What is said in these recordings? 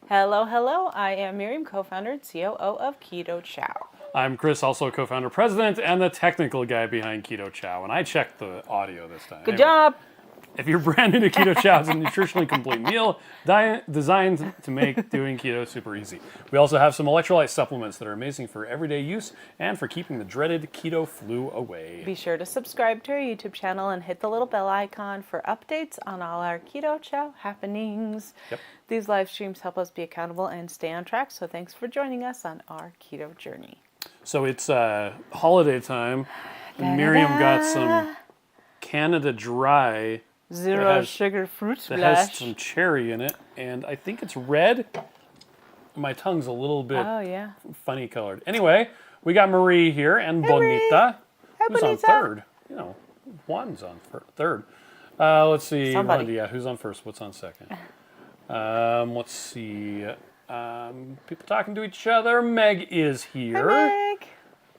Hello, hello. I am Miriam, co-founder and COO of Keto Chow. I'm Chris, also co-founder, president, and the technical guy behind Keto Chow. And I checked the audio this time. Good job. If you're brand new to Keto Chow, it's a nutritionally complete meal designed to make doing keto super easy. We also have some electrolyte supplements that are amazing for everyday use and for keeping the dreaded keto flu away. Be sure to subscribe to our YouTube channel and hit the little bell icon for updates on all our Keto Chow happenings. Yep. These live streams help us be accountable and stay on track, so thanks for joining us on our keto journey. So it's holiday time. Miriam got some Canada Dry. Zero sugar fruit That has splash. some cherry in it, and I think it's red. My tongue's a little bit funny colored. Anyway, we got Marie here and Bonita, who's on third. You know, Juan's on third. Let's see. Who's on first? What's on second? Let's see. People talking to each other. Meg is here. Hi,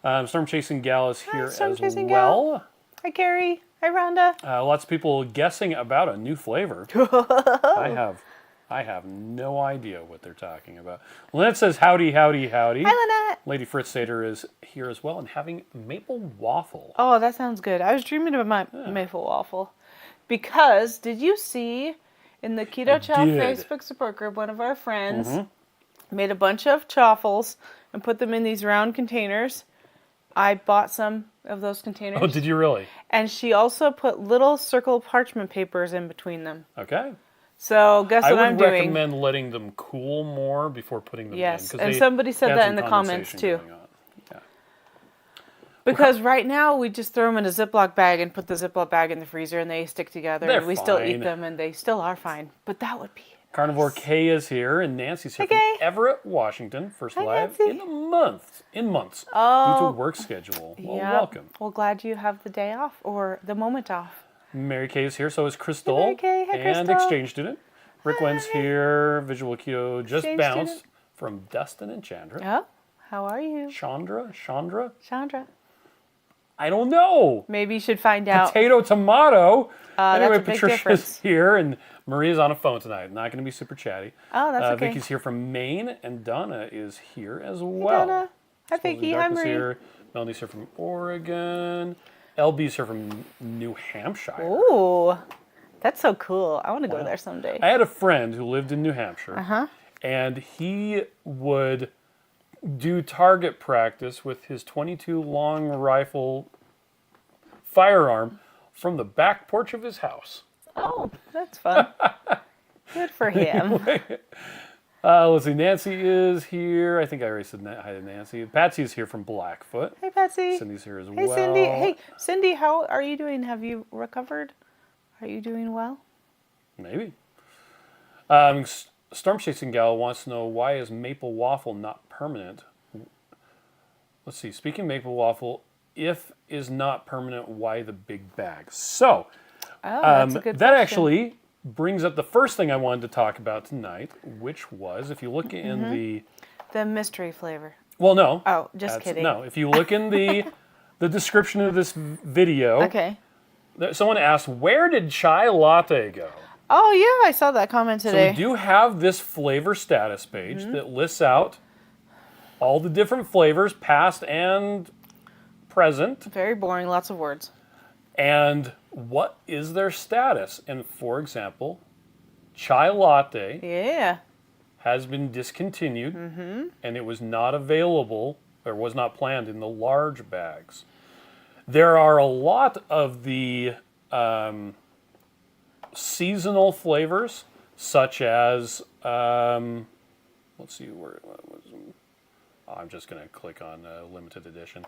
Meg. Storm Chasing Gal is here Storm as Chasing well. Gal. Hi, Carrie. Hi, Rhonda. Lots of people guessing about a new flavor. I have no idea what they're talking about. Lynette says howdy, howdy, howdy. Hi, Lynette. Lady Fritz Sater is here as well and having maple waffle. Oh, that sounds good. I was dreaming of my maple waffle. Because, did you see in the Keto Chow Facebook support group, one of our friends made a bunch of chaffles and put them in these round containers. I bought some of those containers. Oh, did you really? And she also put little circle parchment papers in between them. Okay. So guess what I'm doing? I would recommend letting them cool more before putting them in. Yes, and somebody said that in the comments too. Yeah. Because right now we just throw them in a Ziploc bag and put the Ziploc bag in the freezer and they stick together. They're we still eat them and they still are fine. But that would be Carnivore K is here, and Nancy's here from Everett, Washington. First live in months due to work schedule. Well, welcome. Well, glad you have the day off or the moment off. Mary Kay is here, so is Crystal. Mary Kay. Hi, Crystal. And exchange student. Rick Wen's here. Visual Keto just Exchange bounced student. from Dustin and Chandra. Oh, how are you? Chandra? Chandra. I don't know. Maybe you should find out. Potato, tomato. Anyway, that's a big Patricia's difference. here, and Maria's on a phone tonight. Not going to be super chatty. Oh, that's okay. Vicky's here from Maine, and Donna is here as well. Hi, Donna. Hi, Vicky. Hi, Marie. Here. Melanie's here from Oregon. LB's here from New Hampshire. Ooh, that's so cool. I want to go there someday. I had a friend who lived in New Hampshire, and he would do target practice with his .22 long rifle firearm from the back porch of his house. Oh, that's fun. Good for him. Let's see, Nancy is here. I think I already said hi to Nancy. Patsy is here from Blackfoot. Hey, Patsy. Cindy's here as well. Hey, Cindy. Hey, Cindy, how are you doing? Have you recovered? Are you doing well? Maybe. Storm Chasing Gal wants to know, why is Maple Waffle not permanent? Let's see, speaking of Maple Waffle, if is not permanent, why the big bag? So, that's a good that question. actually brings up the first thing I wanted to talk about tonight, which was, if you look in the mystery flavor. Well, no. Oh, just kidding. No, if you look in the description of this video, someone asked, where did chai latte go? Oh, yeah, I saw that comment today. So we do have this flavor status page that lists out all the different flavors, past and present. Very boring, lots of words. And what is their status? And for example, chai latte has been discontinued, and it was not available, or was not planned in the large bags. There are a lot of the seasonal flavors, such as, let's see, I'm just going to click on limited edition.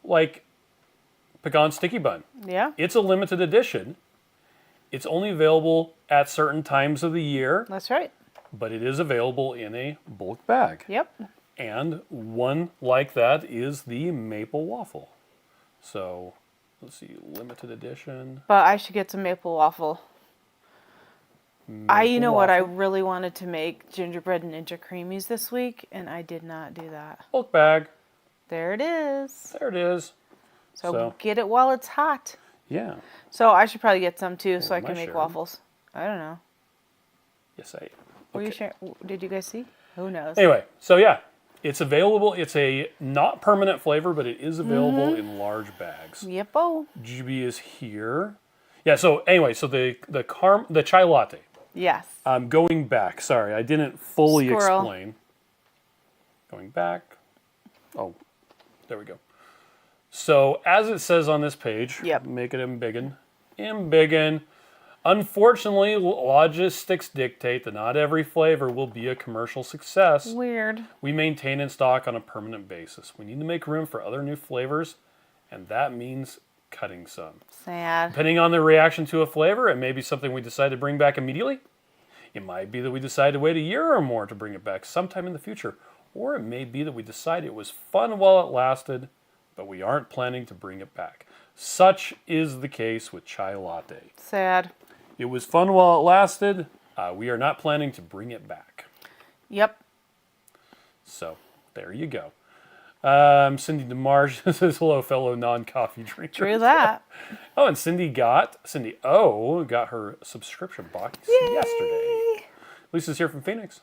Like pecan sticky bun. Yeah. It's a limited edition. It's only available at certain times of the year. That's right. But it is available in a bulk bag. Yep. And one like that is the Maple Waffle. So, let's see, limited edition. But I should get some maple waffle. You know what? I really wanted to make gingerbread ninja creamies this week, and I did not do that. Bulk bag. There it is. There it is. So get it while it's hot. Yeah. So I should probably get some too, so I am I can make sharing? waffles. I don't know. Yes, I am. Were you sharing? Did you guys see? Who knows? Anyway, so yeah, it's available. It's a not permanent flavor, but it is available in large bags. Yep-o. GB is here. Yeah. So anyway, so the chai latte. Yes. Going back. Sorry, I didn't fully Squirrel. explain. Going back. Oh, there we go. So as it says on this page, Yep. make it embiggen. Unfortunately, logistics dictate that not every flavor will be a commercial success. Weird. We maintain in stock on a permanent basis. We need to make room for other new flavors, and that means cutting some. Sad. Depending on the reaction to a flavor, it may be something we decide to bring back immediately. It might be that we decide to wait a year or more to bring it back sometime in the future. Or it may be that we decide it was fun while it lasted, but we aren't planning to bring it back. Such is the case with chai latte. Sad. It was fun while it lasted. We are not planning to bring it back. Yep. So, there you go. Cindy DeMarge says, hello, fellow non-coffee drinkers. True that. Oh, and Cindy O got her subscription box yesterday. Lisa's here from Phoenix.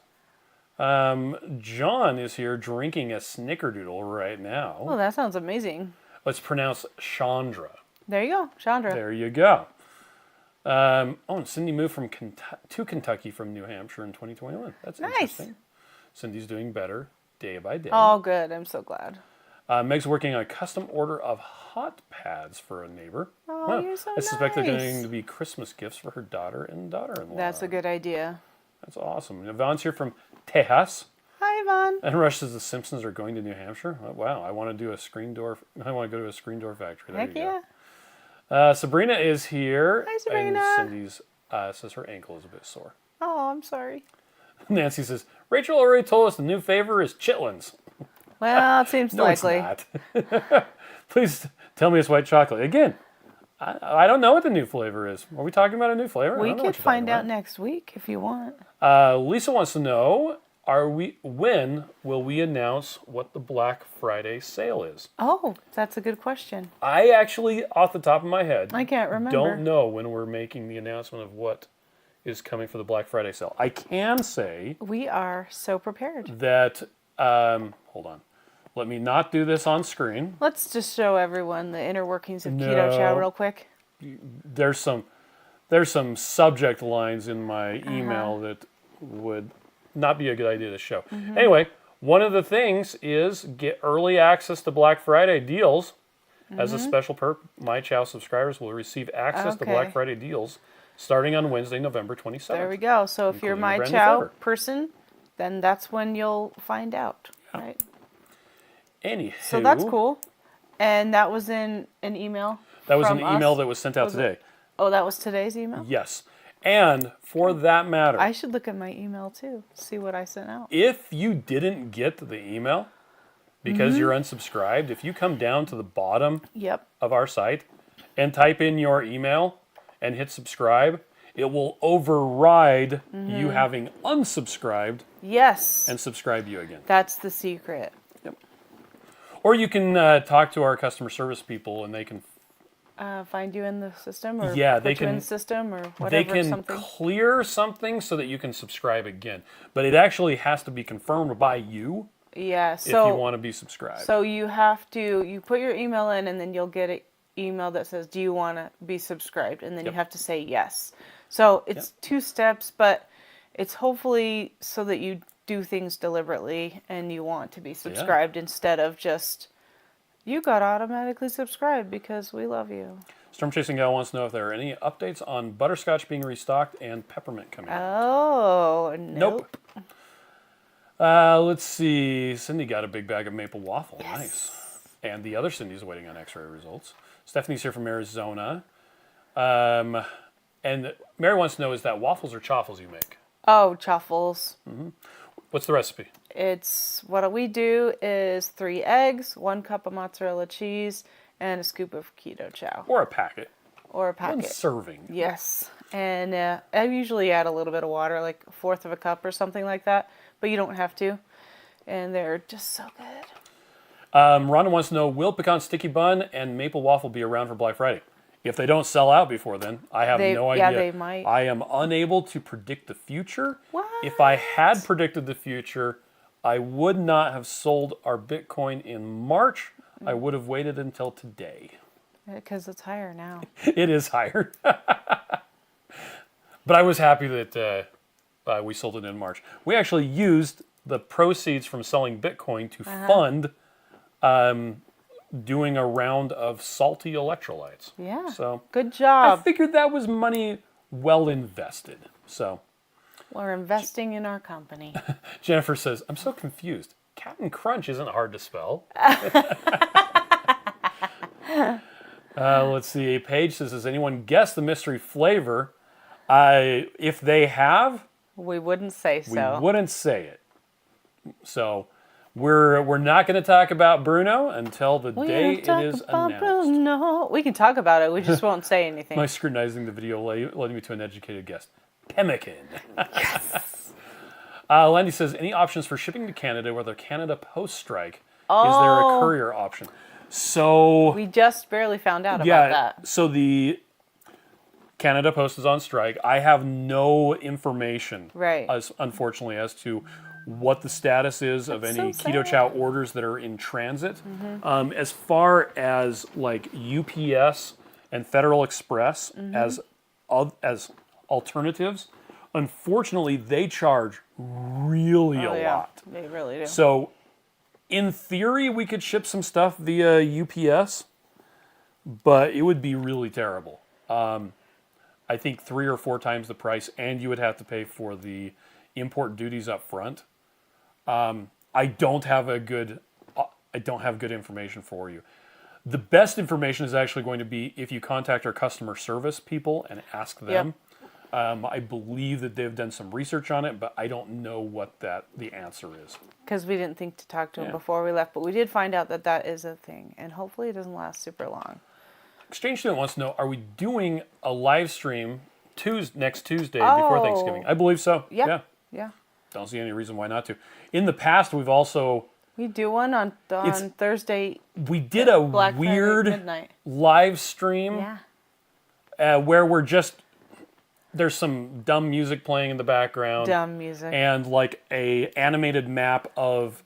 John is here drinking a snickerdoodle right now. Oh, that sounds amazing. It's pronounced Chandra. There you go, Chandra. There you go. And Cindy moved to Kentucky from New Hampshire in 2021. That's Nice. interesting. Cindy's doing better day by day. Oh, good. I'm so glad. Meg's working on a custom order of hot pads for a neighbor. Oh, you're so I suspect they're nice. going to be Christmas gifts for her daughter and daughter-in-law. That's a good idea. That's awesome. And Yvonne's here from Tejas. Hi, Yvonne. And Rush says the Simpsons are going to New Hampshire. Oh, wow, I want to do a screen door. I want to go to a screen door factory. There Heck you yeah. go. Sabrina is here. Hi, Sabrina. And Cindy's says her ankle is a bit sore. Oh, I'm sorry. Nancy says, Rachel already told us the new favor is chitlins. Well, it seems No, likely. it's not. Please tell me it's white chocolate. Again, I don't know what the new flavor is. Are we talking about a new flavor? We I don't know could what you're find talking out next week if you want. about. Lisa wants to know, when will we announce what the Black Friday sale is? Oh, that's a good question. I actually, off the top of my head, I can't remember. don't know when we're making the announcement of what is coming for the Black Friday sale. I can say We are so prepared. that, hold on, let me not do this on screen. Let's just show everyone the inner workings of No. Keto Chow real quick. There's some subject lines in my email that would not be a good idea to show. Anyway, one of the things is get early access to Black Friday deals. As a special perk, My Chow subscribers will receive access to Black Okay. Friday deals starting on Wednesday, November 27th. There we go. So if you're Including my a brand new Chow flavor. person, then that's when you'll find out, right? Anywho, So that's cool. And that was in an email. That was an from email us? that was sent out Was it? today. Oh, that was today's email? Yes. And for that matter, I should look at my email too, see what I sent out. if you didn't get the email because you're unsubscribed, if you come down to the bottom Yep. of our site and type in your email and hit subscribe, it will override you having unsubscribed Yes. and subscribe you again. That's the secret. Or you can talk to our customer service people and they can Find you in the system or Yeah, put they you in can- the system or whatever they can something. clear something so that you can subscribe again. But it actually has to be confirmed by you Yeah. if you So want to be subscribed. so you put your email in and then you'll get an email that says, "Do you want to be subscribed?" And then you have to say yes. So it's 2 steps, but it's hopefully so that you do things deliberately and you want to be subscribed instead of just you got automatically subscribed because we love you. Storm Chasing Gal wants to know if there are any updates on butterscotch being restocked and peppermint coming out. Oh, nope. Let's see. Cindy got a big bag of Maple Waffle. Nice. And the other Cindy's waiting on x-ray results. Stephanie's here from Arizona. And Mary wants to know, is that waffles or chaffles you make? Oh, truffles. What's the recipe? It's what we do is 3 eggs, 1 cup of mozzarella cheese, and a scoop of Keto Chow Or a packet. or a One packet. serving. Yes, and I usually add a little bit of water, like 1/4 of a cup or something like that, but you don't have to. And they're just so good. Rhonda wants to know, will pecan sticky bun and maple waffle be around for Black Friday? If they don't sell out before then, I have no idea. Yeah, they might. I am unable to predict the future. What? If I had predicted the future, I would not have sold our Bitcoin in March. I would have waited until today. Because it's higher now. It is higher. But I was happy that we sold it in March. We actually used the proceeds from selling Bitcoin to fund doing a round of salty electrolytes. Yeah. So good I job. figured that was money well invested. So we're investing in our company. Jennifer says, I'm so confused. Captain Crunch isn't hard to spell. Let's see. Paige says, has anyone guessed the mystery flavor? If they have, we wouldn't say so. We wouldn't say it. So we're not going to talk about Bruno until the day it is announced. Bruno. We can talk about it. We just won't say anything. My scrutinizing the video led me to an educated guess. Pemmican. Yes. Landy says, any options for shipping to Canada with a Canada Post strike? Oh. Is there a courier option? So we just barely found out about that. So the Canada Post is on strike. I have no information, unfortunately, as to what the status is of any Keto Chow orders that are in transit. As far as like UPS and Federal Express as alternatives, unfortunately, they charge really a lot. They really do. So in theory, we could ship some stuff via UPS, but it would be really terrible. I think 3 or 4 times the price, and you would have to pay for the import duties up front. I don't have good information for you. The best information is actually going to be if you contact our customer service people and ask them. I believe that they've done some research on it, but I don't know what the answer is. Because we didn't think to talk to them before we left, but we did find out that is a thing, and hopefully it doesn't last super long. Exchange Student wants to know, are we doing a live stream next Tuesday before Thanksgiving? I believe so. Yeah. Don't see any reason why not to. In the past, we've also... We do one on Thursday. We did a weird live stream where we're just... There's some dumb music playing in the background. Dumb music. And like a animated map of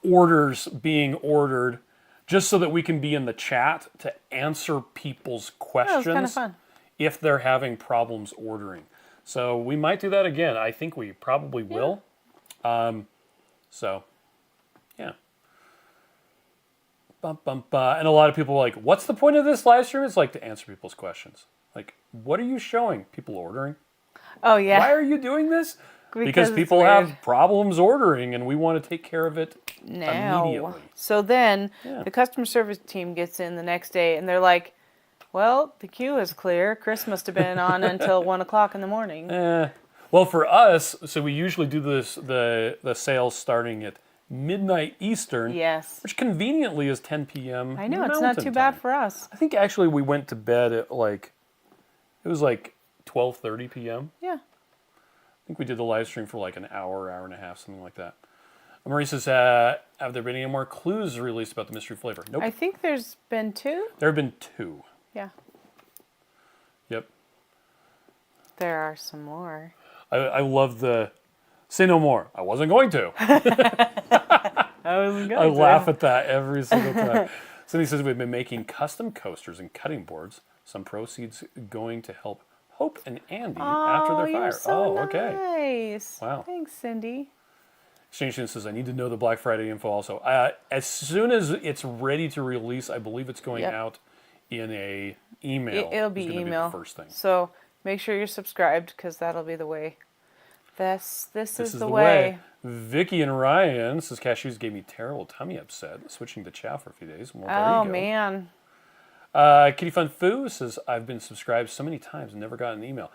orders being ordered, just so that we can be in the chat to answer people's questions. That was kind of fun. If they're having problems ordering. So we might do that again. I think we probably will. So, yeah. And a lot of people are like, what's the point of this live stream? It's like to answer people's questions. Like, what are you showing? People ordering? Oh, yeah. Why are you doing this? Because people have problems ordering, and we want to take care of it immediately. So then the customer service team gets in the next day, and they're like, well, the queue is clear. Chris must have been on until 1 o'clock in the morning. Well, for us, so we usually do the sales starting at midnight Eastern. Yes. Which conveniently is 10 p.m. I know, it's not too bad for us. I think actually we went to bed at it was 12:30 p.m. Yeah. I think we did the live stream for like an hour and a half, something like that. Marie says, have there been any more clues released about the mystery flavor? Nope. I think there's been 2. There have been 2. Yeah. Yep. There are some more. I love the, say no more. I wasn't going to. I laugh at that every single time. Somebody says we've been making custom coasters and cutting boards. Some proceeds going to help Hope and Andy after their fire. You're so okay. Nice. Wow. Thanks, Cindy. Exchange Student says, I need to know the Black Friday info also. As soon as it's ready to release, I believe it's going out in a email. It'll be email. Be the first thing. So make sure you're subscribed because that'll be the way. This is the way. Vicky and Ryan says cashews gave me terrible tummy upset. Switching to chow for a few days. Well, there you go. Man. Kitty Fun Foo says I've been subscribed so many times and never got an email.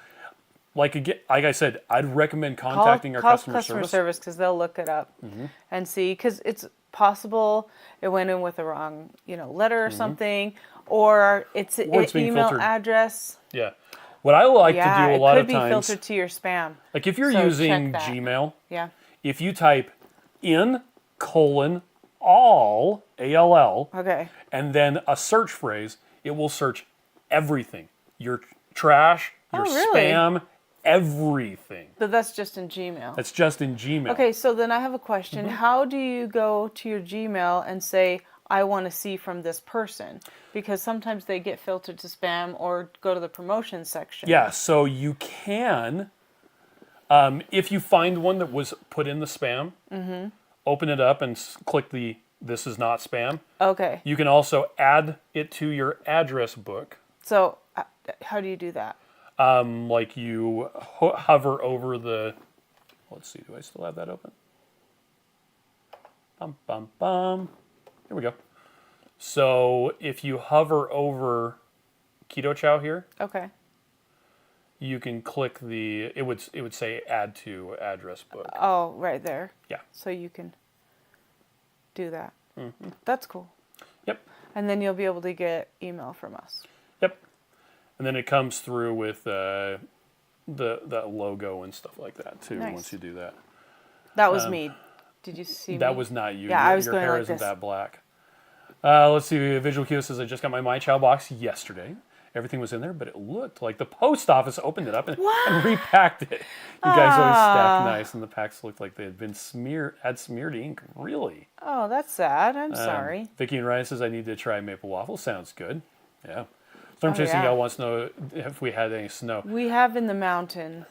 Like I said, I'd recommend contacting our customer service because they'll look it up and see, because it's possible it went in with the wrong letter or something, or it's an email filtered. Address. Yeah. What I like to do a lot of times, it could be filtered to your spam. Like if you're using Gmail, if you type all, ALL, okay, and then a search phrase, it will search everything. Your trash, your spam, everything. But that's just in Gmail. That's just in Gmail. Okay, so then I have a question. How do you go to your Gmail and say, I want to see from this person? Because sometimes they get filtered to spam or go to the promotions section. Yeah, so you can, if you find one that was put in the spam, open it up and click the "This is not spam." Okay. You can also add it to your address book. So how do you do that? Like you hover over the, let's see, do I still have that open? Bum, bum, bum. Here we go. So if you hover over Keto Chow here, Okay. you can click the, it would say add to address book. Oh, right there. Yeah. So you can do that. That's cool. Yep. And then you'll be able to get email from us. Yep. And then it comes through with the logo and stuff like that too. Nice. Once you do that. That was me. Did you see me? That was not you. Yeah, I was your going hair like isn't this. that black. Let's see. Visual Q says I just got my Chow box yesterday. Everything was in there, but it looked like the post office opened it up and repacked it. You guys always stacked nice, and the packs looked like they had been smeared ink. Really? Oh, that's sad. I'm sorry. Vicky and Ryan says I need to try Maple Waffle. Sounds good. Yeah. Storm Chasing yeah. Gal wants to know if we had any snow. We have in the mountain.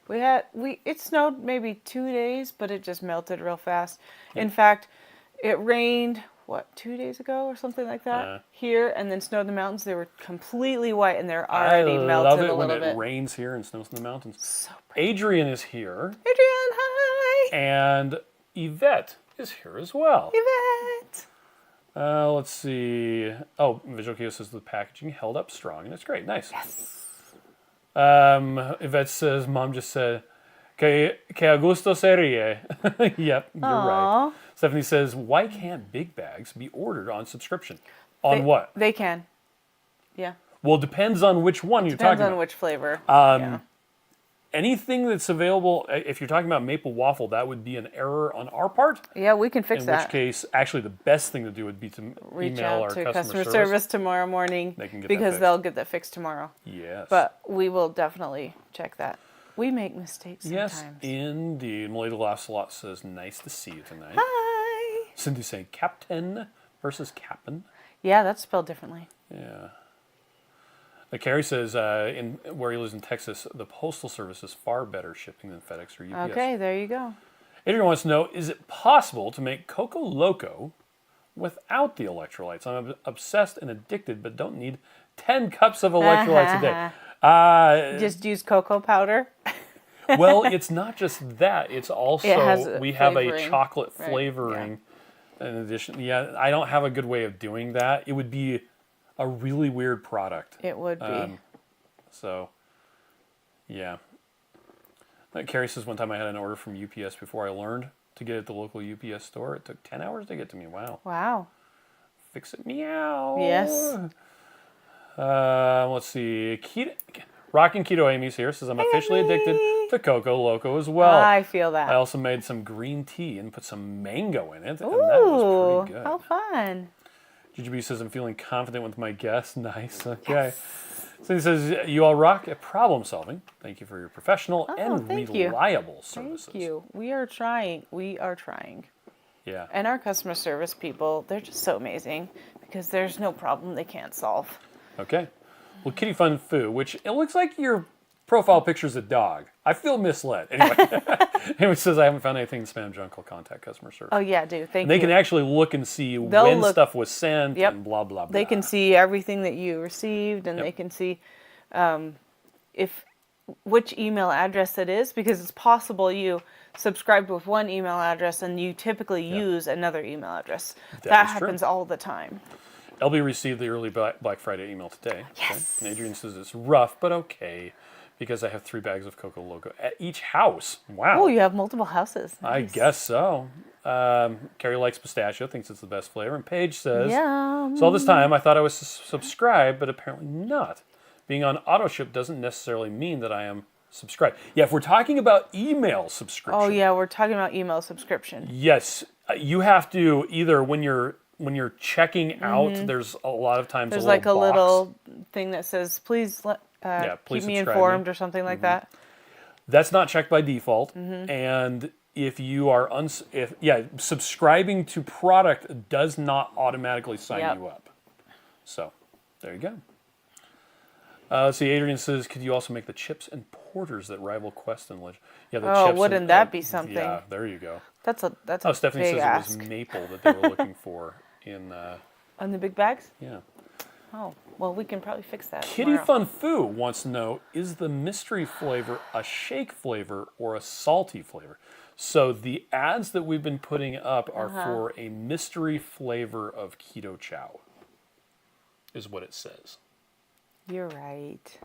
It snowed maybe 2 days, but it just melted real fast. In fact, it rained 2 days ago or something like that here, and then snowed in the mountains. They were completely white, and they're already melted a little bit. I love it when it rains here and snows in the mountains. So pretty. Adrian is here. Adrian, hi. And Yvette is here as well. Yvette. Let's see. Oh, Visual Kio says the packaging held up strong, and it's great. Nice. Yes. Yvette says, Mom just said, que a gusto serie. Yep, you're right. Stephanie says, why can't big bags be ordered on subscription? What? They can. Yeah. Well, it depends on which one you're talking about. Depends on which flavor. Anything that's available, if you're talking about Maple Waffle, that would be an error on our part. Yeah, we can fix that. In which case, actually, the best thing to do would be to Reach email out our to customer service tomorrow morning. They can get that because fixed. they'll get that fixed tomorrow. Yes. But we will definitely check that. We make mistakes yes, sometimes. indeed. Milady Laughs a Lot says, nice to see you tonight. Hi. Cindy saying, Captain versus Cap'n. Yeah, that's spelled differently. Yeah. Carrie says, where he lives in Texas, the Postal Service is far better shipping than FedEx or UPS. Okay, there you go. Adrian wants to know, is it possible to make Coco Loco without the electrolytes? I'm obsessed and addicted, but don't need 10 cups of electrolytes a day. Just use cocoa powder. Well, it's not just that. It's also, we have a chocolate right. flavoring in addition. Yeah, I don't have a good way of doing that. It would be a really weird product. It would be. So, yeah. Carrie says one time I had an order from UPS before I learned to get it at the local UPS store. It took 10 hours to get to me. Wow. Wow. Fix it, meow. Yes. Let's see. Rockin' Keto Amy's here. Says I'm officially addicted to Coco Loco as well. I feel that. I also made some green tea and put some mango in it. And that was pretty good. How fun. GGB says, I'm feeling confident with my guess. Nice. Okay. Yes. So he says, you all rock at problem solving. Thank you for your professional and reliable services. Thank you. We are trying. We are trying. Yeah. And our customer service people, they're just so amazing because there's no problem they can't solve. Okay. Well, Kitty Fun Foo, which it looks like your profile picture's a dog. I feel misled. Anyway, it says I haven't found anything in spam junk. I'll contact customer service. Oh, yeah, dude. Thank you. They can actually look and see when stuff was sent and blah, blah, blah. They can see everything that you received, and they can see which email address it is, because it's possible you subscribed with one email address and you typically use another email address. That happens all the time. LB received the early Black Friday email today. Yes. Okay. And Adrian says it's rough, but okay, because I have 3 bags of Coco Loco at each house. Wow. Oh, you have multiple houses. Nice. I guess so. Carrie likes pistachio, thinks it's the best flavor. And Paige says, Yum. So all this time I thought I was subscribed, but apparently not. Being on auto ship doesn't necessarily mean that I am subscribed. Yeah, if we're talking about email subscription. Oh, yeah, we're talking about email subscription. Yes. You have to either, when you're when you're checking out, there's a lot of times there's a like a box. little thing that says, please Please keep me subscribe informed or something like that. That's not checked by default. And if you are subscribing to product does not automatically sign you up. So there you go. Let's see. Adrian says, "Could you also make the chips and porters that rival Quest and Legend?" Yeah, the chips. Wouldn't that be something? Yeah, there you go. That's a Stephanie big says ask. it was maple that they were looking for in. On the big bags? Yeah. Oh, well, we can probably fix that. Kitty tomorrow. Fun Foo wants to know: is the mystery flavor a shake flavor or a salty flavor? So the ads that we've been putting up are for a mystery flavor of Keto Chow, is what it says. You're right.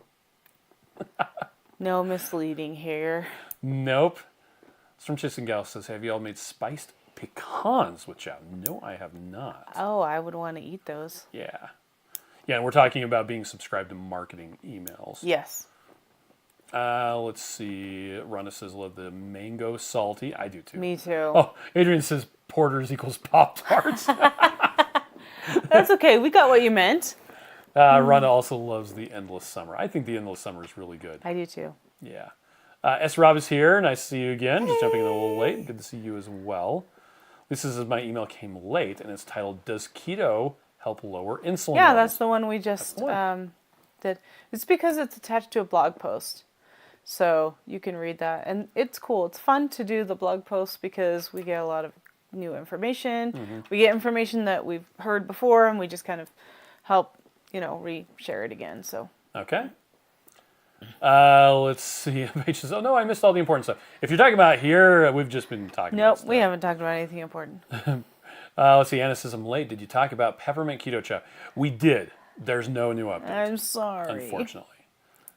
No misleading here. Nope. Storm Chasing Gal says, "Have you all made spiced pecans with chow?" No, I have not. Oh, I would want to eat those. Yeah. Yeah, and we're talking about being subscribed to marketing emails. Yes. Let's see. Rhonda says, "Love the mango salty." I do too. Me too. Oh, Adrian says, "Porters equals Pop-Tarts." That's okay. We got what you meant. Rhonda also loves the Endless Summer. I think the Endless Summer is really good. I do too. Yeah. S. Rob is here. Nice to see you again. Just jumping in a little late. Good to see you as well. This is my email came late, and it's titled, "Does keto help lower insulin Yeah, levels?" that's the one we just did. It's because it's attached to a blog post. So you can read that. And it's cool. It's fun to do the blog posts because we get a lot of new information. We get information that we've heard before, and we just kind of help, re-share it again. So Okay. Let's see. Paige says, "Oh no, I missed all the important stuff." If you're talking about here, we've just been talking about nope, stuff. we haven't talked about anything important. Let's see. Anna says, "I'm late. Did you talk about peppermint keto chow?" We did. There's no new update. I'm sorry. Unfortunately.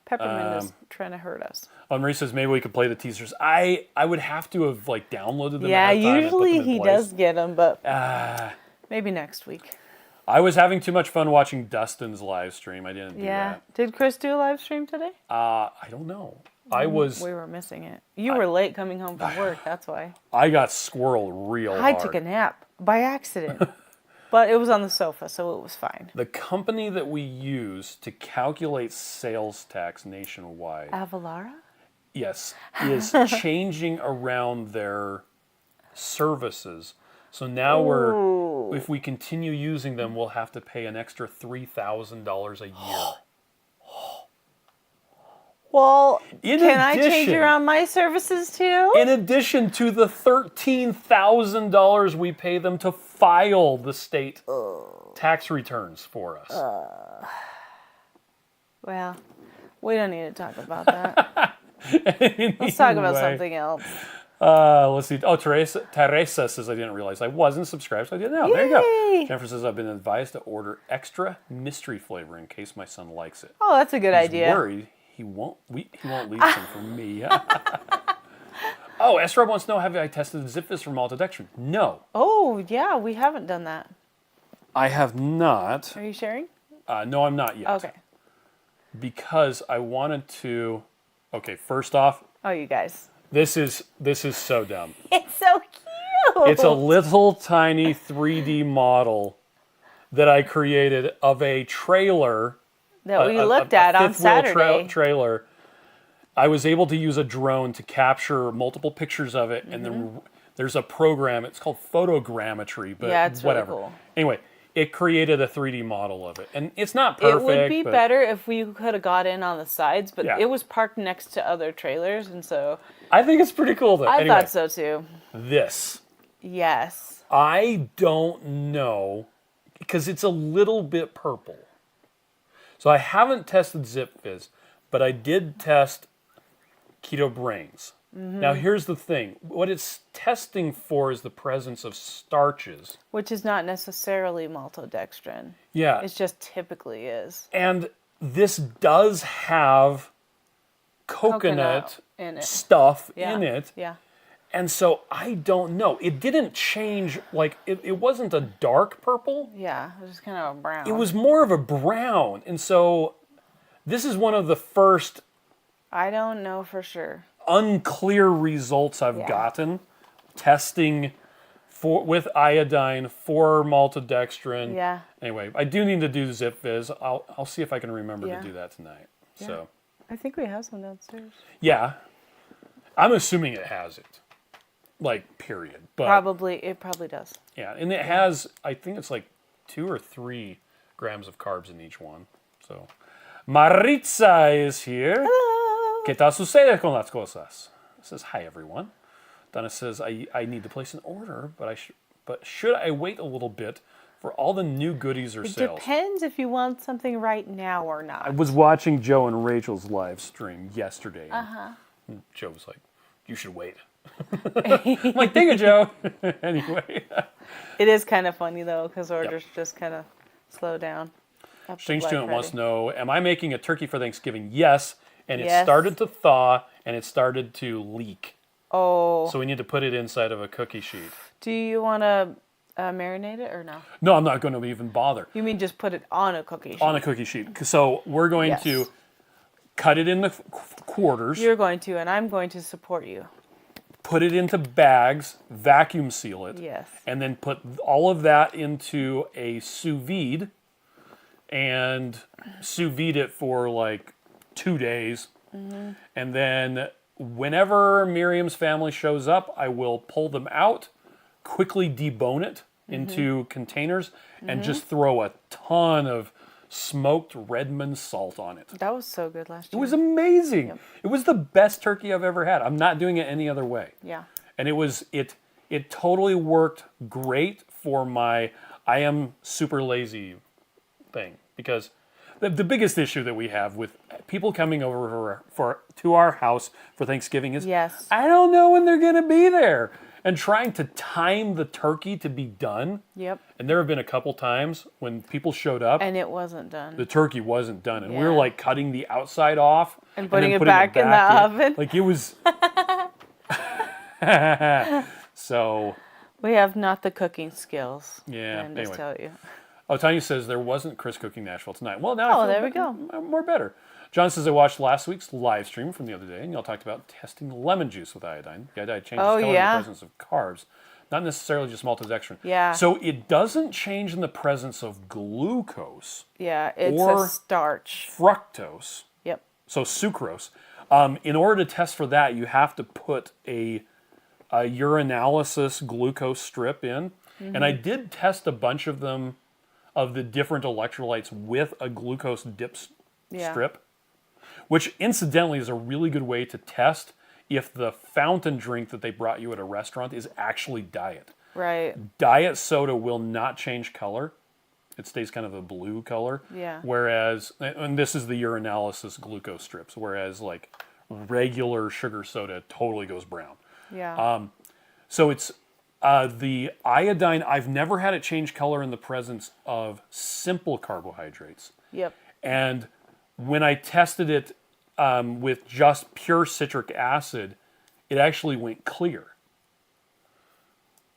Peppermint is trying to hurt us. Marie says, "Maybe we could play the teasers." I would have to have downloaded them. Yeah, ahead of time and put usually them in he place. does get them, but maybe next week. I was having too much fun watching Dustin's live stream. I didn't do Yeah. Did Chris do a live stream today? that. I don't know. I We were missing it. You were late coming home from work. That's why. I got squirreled real hard. I took a nap by accident, but it was on the sofa, so it was fine. The company that we use to calculate sales tax nationwide, Avalara? yes, is changing around their services. So now if we continue using them, we'll have to pay an extra $3,000 a year. Well, In can I change addition- around my services too? In addition to the $13,000 we pay them to file the state tax returns for us. Well, we don't need to talk about that. Let's talk about something else. Let's see. Oh, Teresa says, "I didn't realize I wasn't subscribed, so I didn't know." There you go. Yay! Jennifer says, "I've been advised to order extra mystery flavor in case my son likes it. Oh, that's a good He's idea. worried he won't leave some for me." Oh, S-Rob wants to know, have I tested Zipfis for maltodextrin? No. Oh, yeah, we haven't done that. I have not. Are you sharing? No, I'm not yet. Okay. Because I wanted to... Okay, first off, Oh, you guys. this is so dumb. It's so cute. It's a little tiny 3D model that I created of a trailer. that we looked at on Saturday. Trailer. I was able to use a drone to capture multiple pictures of it, and then there's a program. It's called photogrammetry, but Yeah, it's really whatever. cool. Anyway, it created a 3D model of it, and it's not perfect. It would be but better if we could have got in on the sides, but Yeah. it was parked next to other trailers, and so I think it's pretty cool, though. I Anyway, thought so too. this. Yes. I don't know, because it's a little bit purple. So I haven't tested ZipFizz, but I did test Keto Brains. Now here's the thing. What it's testing for is the presence of starches. Which is not necessarily maltodextrin. Yeah. It just typically is. And this does have coconut in it. stuff Yeah. in it. Yeah. And so I don't know. It didn't change, it wasn't a dark purple. Yeah. It was kind of a brown. It was more of a brown. And so this is one of the first I don't know for sure. unclear results I've Yeah. gotten testing with iodine, 4 maltodextrin. Yeah. Anyway, I do need to do Zip Fizz. I'll see if I can remember to do that tonight. Yeah. So. I think we have some downstairs. Yeah. I'm assuming it has it. Like, period. But It probably does. yeah, and it has, I think it's like 2 or 3 grams of carbs in each one. So, Maritza is here. Hello. ¿Qué tal sucede con las cosas? Says, hi, everyone. Donna says, I need to place an order, but should I wait a little bit for all the new goodies or sales? It depends if you want something right now or not. I was watching Joe and Rachel's live stream yesterday. And Joe was like, you should wait. I'm like, thank you, Joe. Anyway. It is kind of funny, though, because orders just kind of slow down. Strange Student wants to know, am I making a turkey for Thanksgiving? Yes. And it started to thaw, and it started to leak. Oh. So we need to put it inside of a cookie sheet. Do you want to marinate it or no? No, I'm not going to even bother. You mean just put it on a cookie sheet? On a cookie sheet. So we're going to cut it into quarters. You're going to, and I'm going to support you. Put it into bags, vacuum seal it. Yes. And then put all of that into a sous vide and sous vide it for like 2 days. And then whenever Miriam's family shows up, I will pull them out, quickly debone it into containers, and just throw a ton of smoked Redmond salt on it. That was so good last year. It was amazing. Yep. It was the best turkey I've ever had. I'm not doing it any other way. Yeah. And it totally worked great for my I am super lazy thing, because the biggest issue that we have with people coming over to our house for Thanksgiving is I don't know when they're going to be there. And trying to time the turkey to be done. Yep. And there have been a couple times when people showed up. And it wasn't done. The turkey wasn't done. And we were like cutting the outside off. And putting it back in the oven. Like it was... So... We have not the cooking skills. Yeah, I just tell you. Oh, Tanya says there wasn't Chris cooking Nashville tonight. Well, now I feel there we go. More better. John says I watched last week's live stream from the other day, and y'all talked about testing lemon juice with iodine. The iodine changes color in the presence of carbs, not necessarily just maltodextrin. Yeah. So it doesn't change in the presence of glucose. Yeah, it's a starch. Fructose. Yep. So sucrose. In order to test for that, you have to put a urinalysis glucose strip in. And I did test a bunch of them, of the different electrolytes, with a glucose dip strip. Which, incidentally, is a really good way to test if the fountain drink that they brought you at a restaurant is actually diet. Right. Diet soda will not change color. It stays kind of a blue color. Yeah. Whereas, and this is the urinalysis glucose strips, whereas like regular sugar soda totally goes brown. Yeah. So it's the iodine, I've never had it change color in the presence of simple carbohydrates. Yep. And when I tested it with just pure citric acid, it actually went clear.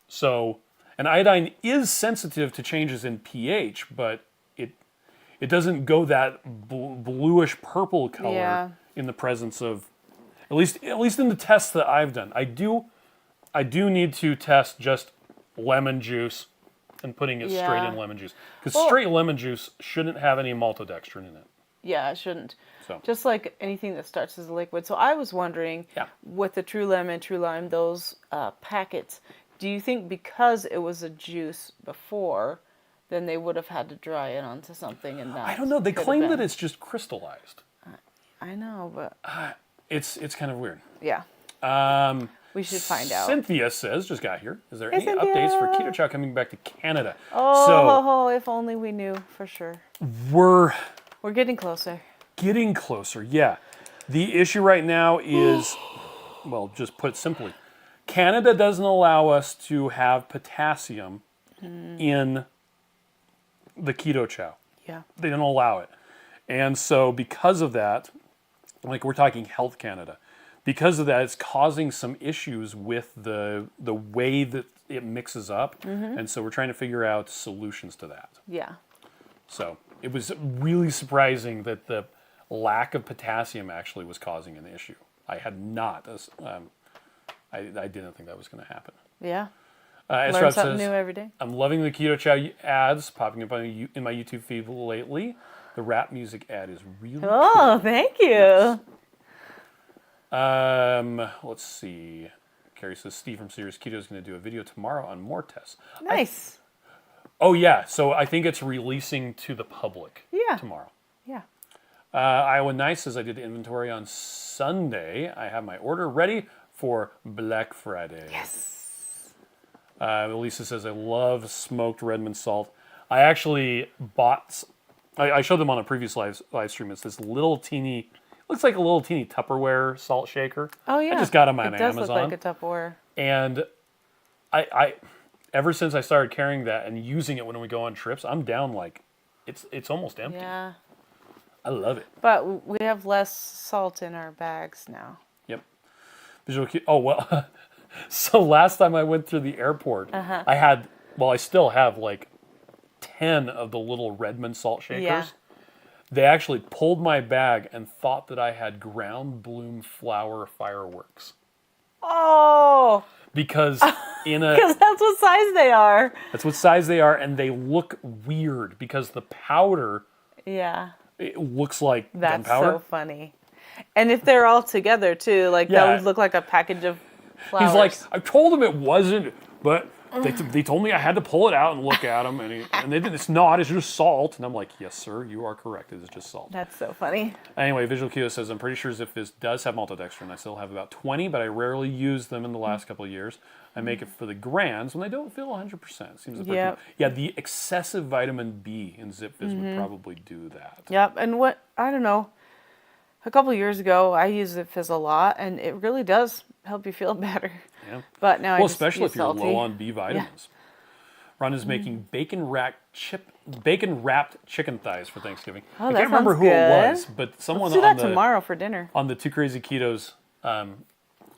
So, and iodine is sensitive to changes in pH, but it doesn't go that bluish purple color in the presence of, at least in the tests that I've done. I do need to test just lemon juice and putting it straight in lemon juice, because straight lemon juice shouldn't have any maltodextrin in it. Yeah, it shouldn't. So. Just like anything that starts as a liquid. So I was wondering, with the True Lemon, True Lime, those packets, do you think because it was a juice before, then they would have had to dry it onto something and that? I don't know. They claim that it's just crystallized. I know, but... It's kind of weird. Yeah. We should find out. Cynthia says, just got here, is there any updates for Keto Chow coming back to Canada? Oh, if only we knew for sure. We're getting closer. Getting closer, yeah. The issue right now is, well, just put simply, Canada doesn't allow us to have potassium in the Keto Chow. Yeah. They don't allow it. And so because of that, like we're talking Health Canada, because of that, it's causing some issues with the way that it mixes up. And so we're trying to figure out solutions to that. Yeah. So it was really surprising that the lack of potassium actually was causing an issue. I had not, I didn't think that was going to happen. Yeah. Learn something new every day. I'm loving the Keto Chow ads popping up in my YouTube feed lately. The rap music ad is really cool. Thank you. Nice. Let's see. Carrie says, Steve from Serious Keto is going to do a video tomorrow on more tests. Nice. Oh, yeah. So I think it's releasing to the public tomorrow. Yeah. Iowa Nice says, I did inventory on Sunday. I have my order ready for Black Friday. Yes. Elisa says, I love smoked Redmond salt. I actually bought, I showed them on a previous live stream. It's this little teeny, looks like a little teeny Tupperware salt shaker. Oh, yeah. I just got them on Amazon. It does Amazon. look like a Tupperware. And I ever since I started carrying that and using it when we go on trips, I'm down like, it's almost empty. Yeah. I love it. But we have less salt in our bags now. Yep. Oh, well, so last time I went through the airport, I still have like 10 of the little Redmond salt shakers. Yeah. They actually pulled my bag and thought that I had ground bloom flower fireworks. Oh! Because because that's what size they are. That's what size they are, and they look weird because the powder... Yeah. It looks like that's gunpowder. So funny. And if they're all together too, like that would look like a package of flowers. He's like, I told him it wasn't, but they told me I had to pull it out and look at them, and they didn't. It's not. It's just salt. And I'm like, yes, sir, you are correct. It is just salt. That's so funny. Anyway, Visual Keto says, I'm pretty sure Zipfizz does have maltodextrin. I still have about 20, but I rarely use them in the last couple of years. I make it for the grands when they don't feel 100%. Seems like yeah, the excessive vitamin B in Zipfizz would probably do that. Yep, and I don't know, a couple of years ago, I used Zipfizz a lot, and it really does help you feel better. Yeah. But now especially if you're low on B vitamins. Yeah. Ron is making bacon wrapped chicken thighs for Thanksgiving. Oh, I can't remember who it was, but someone Let's do that tomorrow for dinner. On the Two Crazy Ketos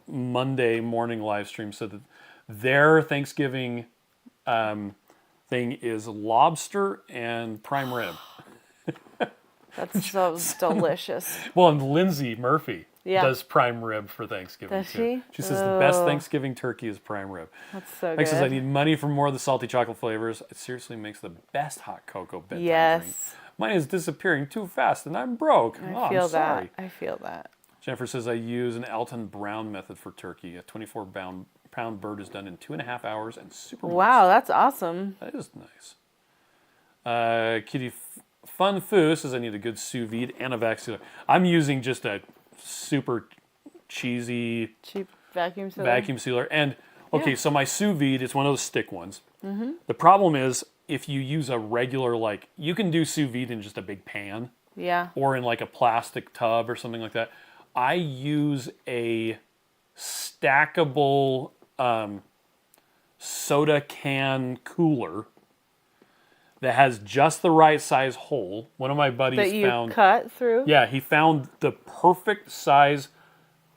Monday morning live stream said that their Thanksgiving thing is lobster and prime rib. That's so delicious. Well, and Lindsay Murphy does prime rib for Thanksgiving does too. She says the best Thanksgiving turkey is prime rib. That's so good. Next says I need money for more of the salty chocolate flavors. It seriously makes the best hot cocoa bedtime drink. Mine is disappearing too fast and I'm broke. I'm sorry. I feel that. Jennifer says I use an Alton Brown method for turkey. A 24-pound bird is done in 2.5 hours and super moist. Wow, that's awesome. That is nice. Kitty Fun Foo says I need a good sous vide and a vac sealer. I'm using just a super cheap vacuum sealer. And so my sous vide, it's one of those stick ones. Mm-hmm. The problem is if you use a regular, like you can do sous vide in just a big pan. Yeah. Or in like a plastic tub or something like that. I use a stackable soda can cooler that has just the right size hole. One of my buddies found... That you cut through? Yeah, he found the perfect size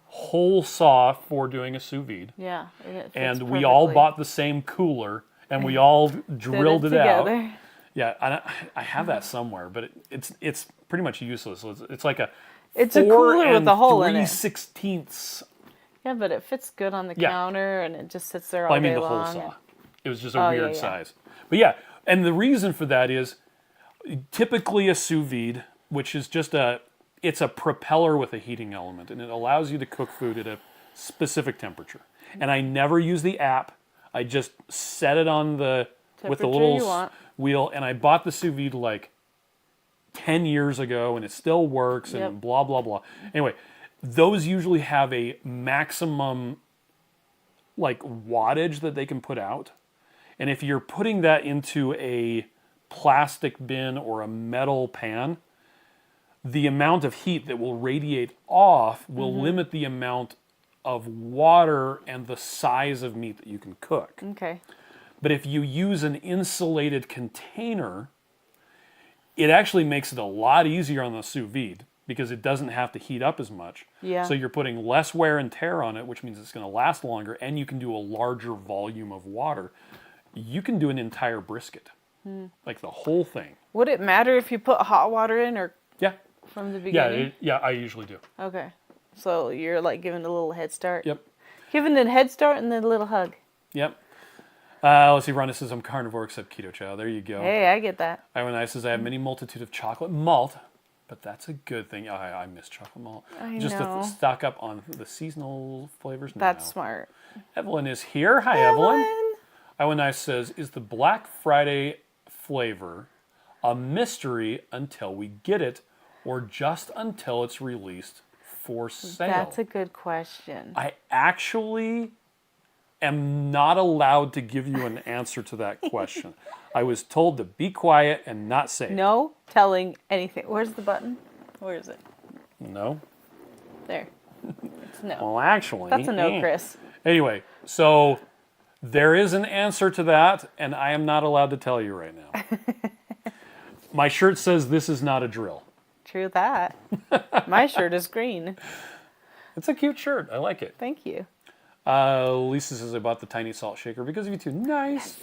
hole saw for doing a sous vide. Yeah. And we all bought the same cooler, and we all drilled it out. Yeah, I have that somewhere, but it's pretty much useless. It's like a It's a cooler with a hole in it. 3/16. Yeah, but it fits good on the counter, and it just sits there all day long. The hole saw. It was just a weird size. But yeah, and the reason for that is typically a sous vide, which is just it's a propeller with a heating element, and it allows you to cook food at a specific temperature. And I never use the app. I just set it on with the little wheel, and I bought the sous vide like 10 years ago, and it still works, and blah, blah, blah. Anyway, those usually have a maximum like wattage that they can put out. And if you're putting that into a plastic bin or a metal pan, the amount of heat that will radiate off will limit the amount of water and the size of meat that you can cook. Okay. But if you use an insulated container, it actually makes it a lot easier on the sous vide because it doesn't have to heat up as much. Yeah. So you're putting less wear and tear on it, which means it's going to last longer, and you can do a larger volume of water. You can do an entire brisket, like the whole thing. Would it matter if you put hot water in or from the beginning? Yeah, I usually do. Okay. So you're like giving a little head start? Yep. Giving a head start and then a little hug. Yep. Let's see. Rhonda says, I'm carnivore except Keto Chow. There you go. Hey, I get that. Iwan says, I have many multitude of chocolate malt, but that's a good thing. I miss chocolate malt. I Just know. to stock up on the seasonal flavors. That's smart. Evelyn is here. Hi, Evelyn. Iwan says, is the Black Friday flavor a mystery until we get it, or just until it's released for sale? That's a good question. I actually am not allowed to give you an answer to that question. I was told to be quiet and not say it. No telling anything. Where's the button? Where is it? No? There. It's no. Well, actually. That's a no, Chris. Anyway, so there is an answer to that, and I am not allowed to tell you right now. My shirt says this is not a drill. True that. My shirt is green. It's a cute shirt. I like it. Thank you. Lisa says I bought the tiny salt shaker because of you two. Nice.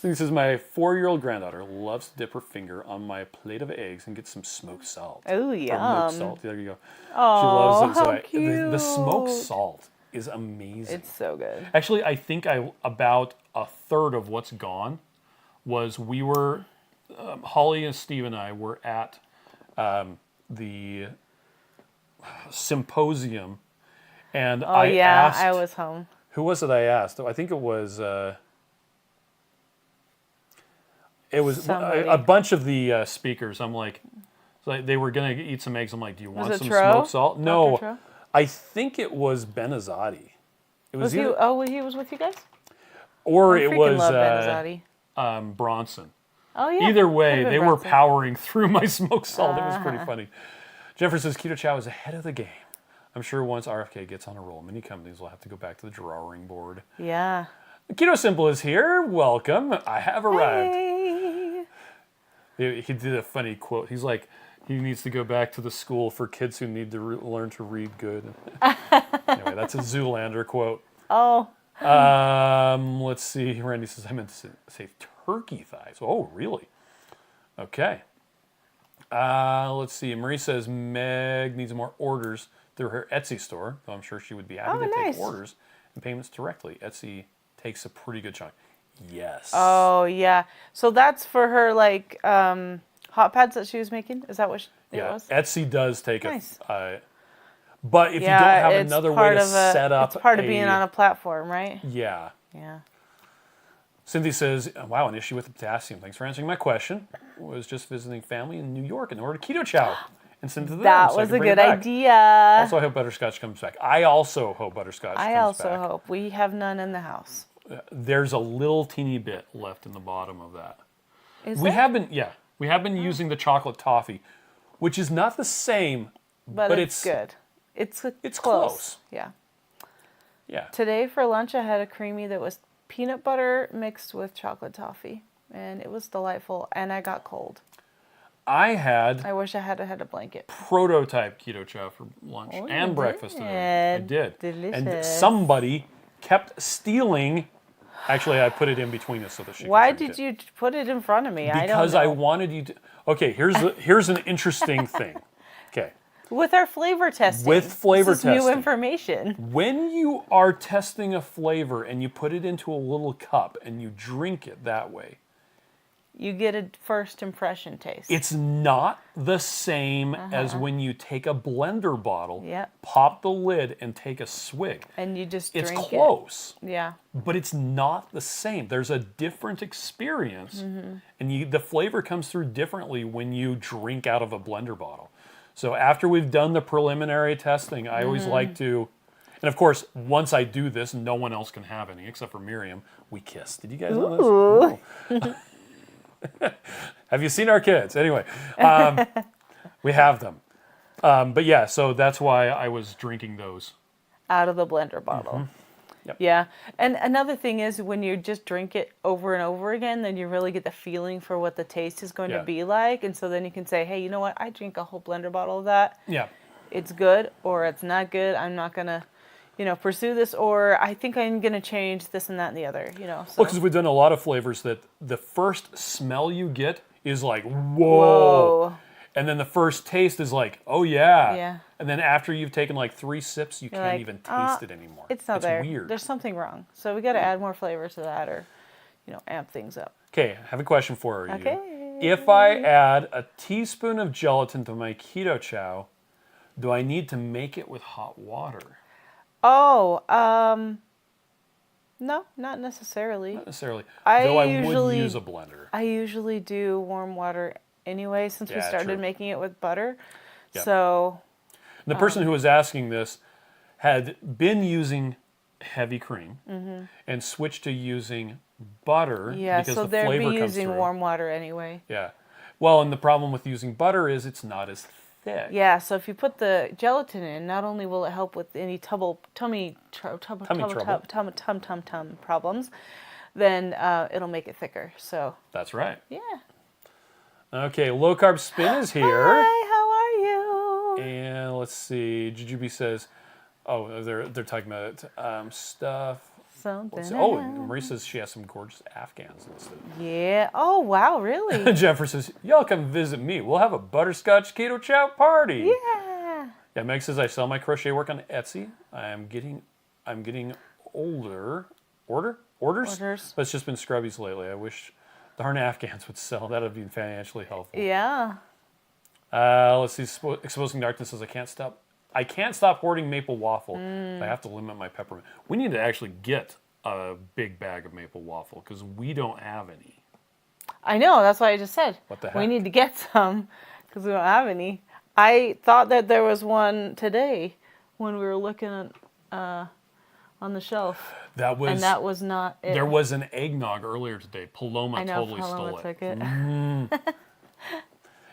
This says my 4-year-old granddaughter loves to dip her finger on my plate of eggs and get some smoked salt. Oh, Or yum. milk salt. There you go. Oh, She loves it. how The cute. smoked salt is amazing. It's so good. Actually, I think about a third of what's gone was we were, Holly and Steve and I were at the symposium, and I asked. I was home. Who was it I asked? I think it was Somebody. a bunch of the speakers. I'm like, they were going to eat some eggs. I'm like, do you want Was it some Tro? smoked salt? Dr. No, Tro? I think it was Benazati. It was he? either, Oh, he was with you guys. or I it freaking was love Benazati. Bronson. Oh yeah. Either way, Could've been they were Bronson. powering through my smoked salt. It was pretty funny. Jeffrey says Keto Chow is ahead of the game. I'm sure once RFK gets on a roll, many companies will have to go back to the drawing board. Yeah. Keto Simple is here. Welcome. I have arrived. Hey. He did a funny quote. He's like, he needs to go back to the school for kids who need to learn to read good. Anyway, that's a Zoolander quote. Oh. Let's see. Randy says, I meant to say turkey thighs. Oh, really? Okay. Let's see. Marie says Meg needs more orders through her Etsy store. So I'm sure she would be happy to take orders and payments directly. Etsy takes a pretty good chunk. Yes. Oh yeah. So that's for her like hot pads that she was making. Is that what it was? Etsy does take Nice. but if you don't have it's another way part to of a- set up, it's part of being on a platform, right? Yeah. Yeah. Cynthia says, wow, an issue with the potassium. Thanks for answering my question. Was just visiting family in New York and ordered Keto Chow and sent it to them. That so I was can a bring it good back. idea. Also, I hope butterscotch comes back. I also hope butterscotch comes back. I also hope. We have none in the house. There's a little teeny bit left in the bottom of that. Is We there? have been using the chocolate toffee, which is not the same, But it's good. It's close. Yeah. Yeah. Today for lunch I had a creamy that was peanut butter mixed with chocolate toffee. And it was delightful. And I got cold. I had I wish I had had a blanket. prototype Keto Chow for lunch and breakfast today. I did. Delicious. And somebody kept stealing. Actually, I put it in between us so that she could Why drink did it. you put it in front of me? Because I I don't know. wanted you to. Okay, here's an interesting thing. Okay. With our flavor testing. With flavor this is new testing. information. When you are testing a flavor and you put it into a little cup and you drink it that way, You get a first impression taste. it's not the same as when you take a blender bottle, Yep. pop the lid, and take a swig. And you just It's drink close, it. Yeah. but it's not the same. There's a different experience, Mm-hmm. and the flavor comes through differently when you drink out of a blender bottle. So after we've done the preliminary testing, I always Mm-hmm. like to, and of course, once I do this, no one else can have any except for Miriam. We kiss. Did you guys know this? Ooh. Have you seen our kids? Anyway, we have them. But yeah, so that's why I was drinking those. Out of the blender bottle. Yep. Yeah. And another thing is when you just drink it over and over again, then you really get the feeling for what the taste is going Yeah. to be like. And so then you can say, hey, you know what? I drink a whole blender bottle of that. Yeah. It's good or it's not good. I'm not going to, pursue this, or I think I'm going to change this and that and the other, So. Well, because we've done a lot of flavors that the first smell you get is like, whoa. Whoa. And then the first taste is like, oh yeah. Yeah. And then after you've taken like 3 sips, you can't like, even taste it anymore. It's not there. weird. There's something wrong. So we got to add more flavor to that or amp things up. Okay, I have a question for you. Okay. If I add a teaspoon of gelatin to my Keto Chow, do I need to make it with hot water? Oh, no, not necessarily. Not necessarily. I Though I would usually use a blender. I usually do warm water anyway since we started true. making it with butter. Yep. So The person who was asking this had been using heavy cream and switched to using butter because so the they'd flavor be comes using through. warm water anyway. Yeah. Well, and the problem with using butter is it's not as thick. Yeah, so if you put the gelatin in, not only will it help with any tum problems, then it'll make it thicker. So That's right. yeah. Okay, Low Carb Spin is here. Hi, how are you? And let's see. Jujubi says, oh, they're talking about stuff. Something. Marie says she has some gorgeous Afghans listed. Yeah. Oh, wow, really? Jennifer says, y'all come visit me. We'll have a butterscotch Keto Chow party. Yeah. Yeah, Meg says, I sell my crochet work on Etsy. I'm getting orders? But it's just been scrubbies lately. I wish darn Afghans would sell. That would be financially helpful. Yeah. Let's see. Exposing Darkness says, I can't stop hoarding Maple Waffle. I have to limit my peppermint. We need to actually get a big bag of Maple Waffle because we don't have any. I know. That's what I just said. What the heck? We need to get some because we don't have any. I thought that there was one today when we were looking at, on the shelf. That was not it. There was an eggnog earlier today. Paloma totally Paloma stole took it. it.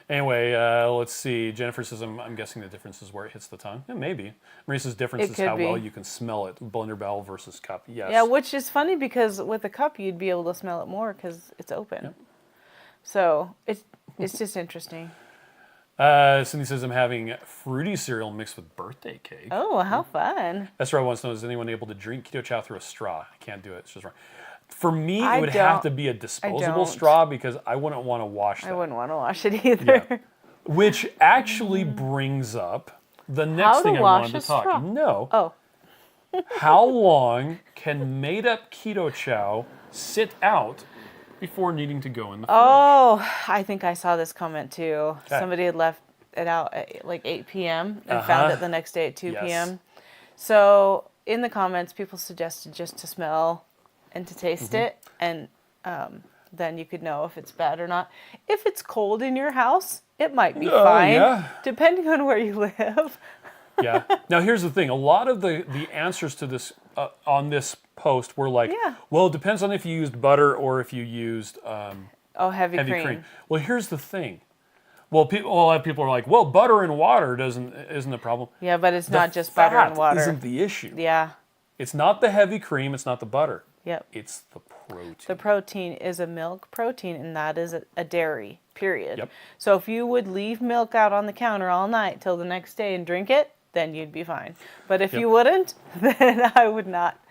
Anyway, let's see. Jennifer says, I'm guessing the difference is where it hits the tongue. Yeah, maybe. Marie says difference is how well you can smell it. Blender barrel versus cup. Yes. Yeah, which is funny because with a cup you'd be able to smell it more because it's open. Yep. So it's just interesting. Cindy says, I'm having fruity cereal mixed with birthday cake. Oh, how fun. Esther wants to know, is anyone able to drink Keto Chow through a straw? I can't do it. It's just wrong. For me, it would have to be a disposable straw because I wouldn't want to wash that. I wouldn't want to wash it either. Yeah. Which actually brings up the next thing I wanted to talk about. No. Oh. How long can made-up Keto Chow sit out before needing to go in the fridge? Oh, I think I saw this comment too. Okay. Somebody had left it out at like 8 p.m. and found it the next day at 2 p.m. So in the comments, people suggested just to smell and to taste it, and then you could know if it's bad or not. If it's cold in your house, it might be fine, depending on where you live. Yeah. Now, here's the thing. A lot of the answers to this on this post were like, well, it depends on if you used butter or if you used heavy cream. Well, here's the thing. Well, a lot of people are like, well, butter and water isn't the problem. Yeah, but it's not just butter and water. Isn't the issue. Yeah. It's not the heavy cream. It's not the butter. Yep. It's the protein. The protein is a milk protein, and that is a dairy, period. Yep. So if you would leave milk out on the counter all night till the next day and drink it, then you'd be fine. But if you wouldn't, then I would not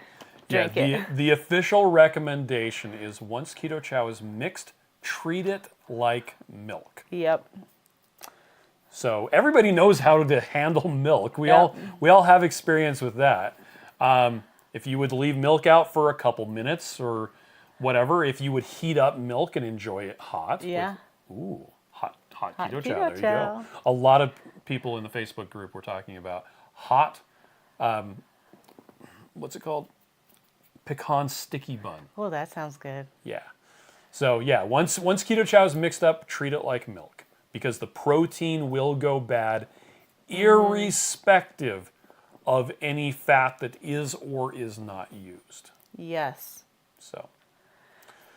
drink it. The official recommendation is once Keto Chow is mixed, treat it like milk. Yep. So everybody knows how to handle milk. We all have experience with that. If you would leave milk out for a couple minutes or whatever, if you would heat up milk and enjoy it hot. Yeah. Hot Keto Chow. Keto There Chow. you go. A lot of people in the Facebook group were talking about hot, what's it called? Pecan sticky bun. Oh, that sounds good. Yeah. So yeah, once Keto Chow is mixed up, treat it like milk because the protein will go bad irrespective of any fat that is or is not used. Yes. So.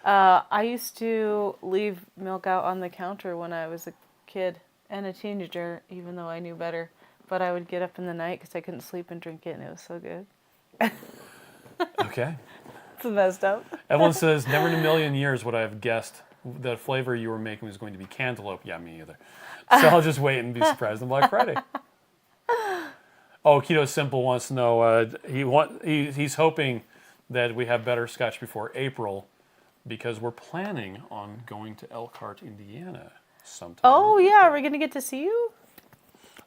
I used to leave milk out on the counter when I was a kid and a teenager, even though I knew better. But I would get up in the night because I couldn't sleep and drink it, and it was so good. Okay. It's messed up. Evelyn says, never in a million years would I have guessed the flavor you were making was going to be cantaloupe. Yeah, me either. So I'll just wait and be surprised on Black Friday. Oh, Keto Simple wants to know, he's hoping that we have better scotch before April because we're planning on going to Elkhart, Indiana sometime. Oh, yeah. Are we going to get to see you?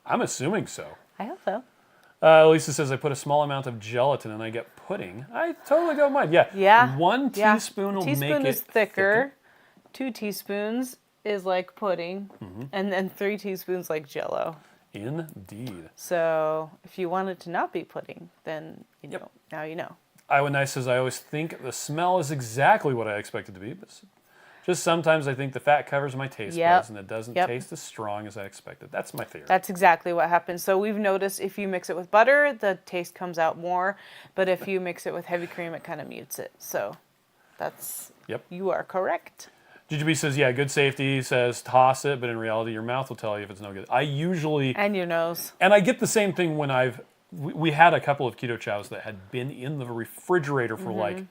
I'm assuming so. I hope so. Lisa says, I put a small amount of gelatin and I get pudding. I totally don't mind. Yeah. Yeah. 1 teaspoon will teaspoon make it is thicker. 2 teaspoons is like pudding. And then 3 teaspoons like Jell-O. Indeed. So if you want it to not be pudding, then you know. Now you know. Iowa Nice says, I always think the smell is exactly what I expect it to be, but just sometimes I think the fat covers my taste buds and it doesn't taste as strong as I expected. That's my theory. That's exactly what happens. So we've noticed if you mix it with butter, the taste comes out more, but if you mix it with heavy cream, it kind of mutes it. So that's, you are correct. GGB says, yeah, good safety, says toss it, but in reality, your mouth will tell you if it's no good. I usually... And your nose. And I get the same thing when we had a couple of Keto Chows that had been in the refrigerator for like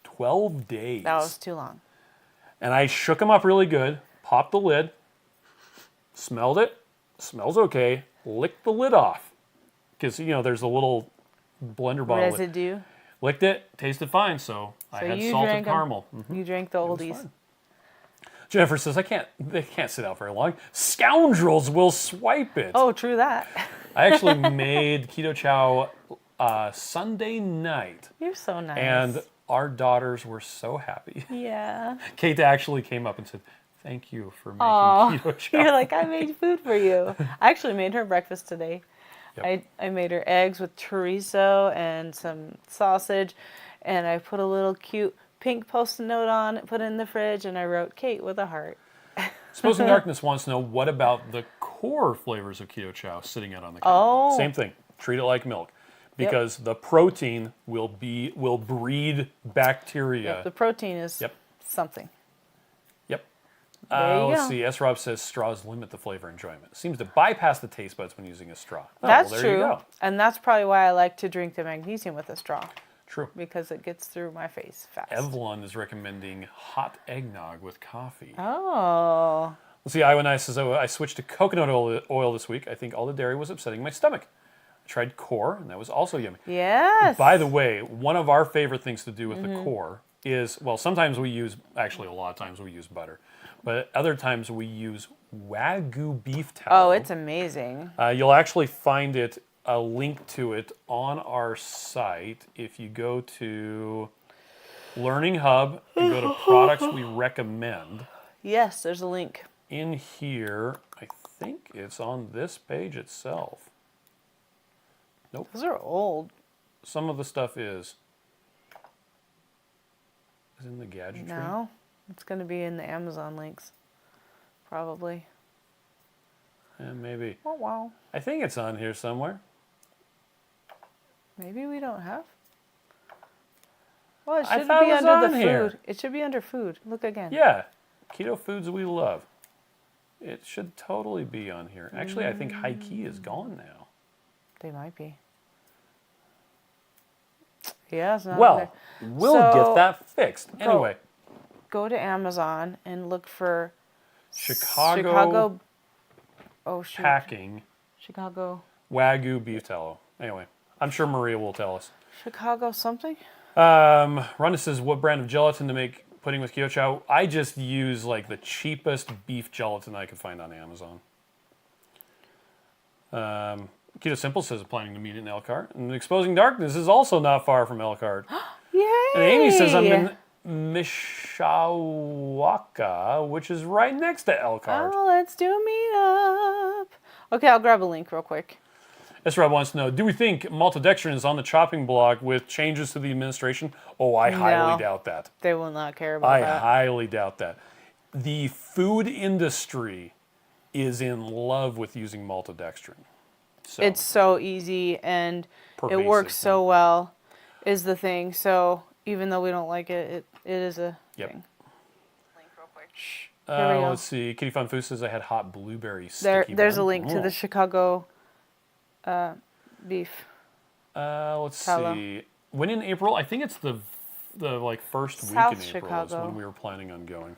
12 days. That was too long. And I shook them up really good, popped the lid, smelled it, smells okay, licked the lid off. Because, there's a little blender bottle. Residue. Licked it, tasted fine, so I had salted caramel. You drank the oldies. Jennifer says, they can't sit out very long. Scoundrels will swipe it. Oh, true that. I actually made Keto Chow Sunday night. You're so nice. And our daughters were so happy. Yeah. Kate actually came up and said, thank you for making Keto Chow. You're like, I made food for you. I actually made her breakfast today. Yep. I made her eggs with chorizo and some sausage, and I put a little cute pink Post-it note on it, put it in the fridge, and I wrote Kate with a heart. Exposing Darkness wants to know, what about the core flavors of Keto Chow sitting out on the counter? Oh. Same thing. Treat it like milk. Because the protein will breed bacteria. The protein is something. Yep. There you let's go. see. S. Rob says straws limit the flavor enjoyment. Seems to bypass the taste buds when using a straw. Oh, That's there true. You go. And that's probably why I like to drink the magnesium with a straw. True. Because it gets through my face fast. Evlon is recommending hot eggnog with coffee. Oh. Let's see. Iowa Nice says, I switched to coconut oil this week. I think all the dairy was upsetting my stomach. I tried core, and that was also yummy. Yes. By the way, one of our favorite things to do with the core is, well, sometimes we use, actually a lot of times we use butter, but other times we use Wagyu beef tallow. Oh, it's amazing. You'll actually find a link to it on our site if you go to Learning Hub and go to products we recommend. Yes, there's a link. In here, I think it's on this page itself. Nope. Those are old. Some of the stuff is. Is it in the gadgetry? No, it's going to be in the Amazon links, probably. Maybe. Oh, wow. I think it's on here somewhere. Maybe we don't have. Well, it I should thought be it was under the on here. food. It should be under food. Look again. Yeah. Keto foods we love. It should totally be on here. Actually, I think High Key is gone now. They might be. Yeah, it's not Well, we'll get that fixed. Anyway. Go to Amazon and look for Chicago packing Chicago Wagyu beef tallow. Anyway, I'm sure Maria will tell us. Chicago something? Rhonda says, what brand of gelatin to make pudding with Keto Chow? I just use like the cheapest beef gelatin I could find on Amazon. Keto Simple says, planning to meet in Elkhart. And Exposing Darkness is also not far from Elkhart. Yay! And Amy says, I'm in Mishawaka, which is right next to Elkhart. Oh, let's do a meetup. Okay, I'll grab a link real quick. Esra wants to know, do we think maltodextrin is on the chopping block with changes to the administration? Oh, I highly doubt that. They will not care about that. I highly doubt that. The food industry is in love with using maltodextrin. So, it's so easy and it works so well is the thing. So even though we don't like it, it is a thing. Link real quick. Let's see. Kitty Fun Food says I had hot blueberry sticky There's bun. a link to the Chicago beef. Let's tallow. see. When in April? I think it's the like first South week in April Chicago. is when we were planning on going.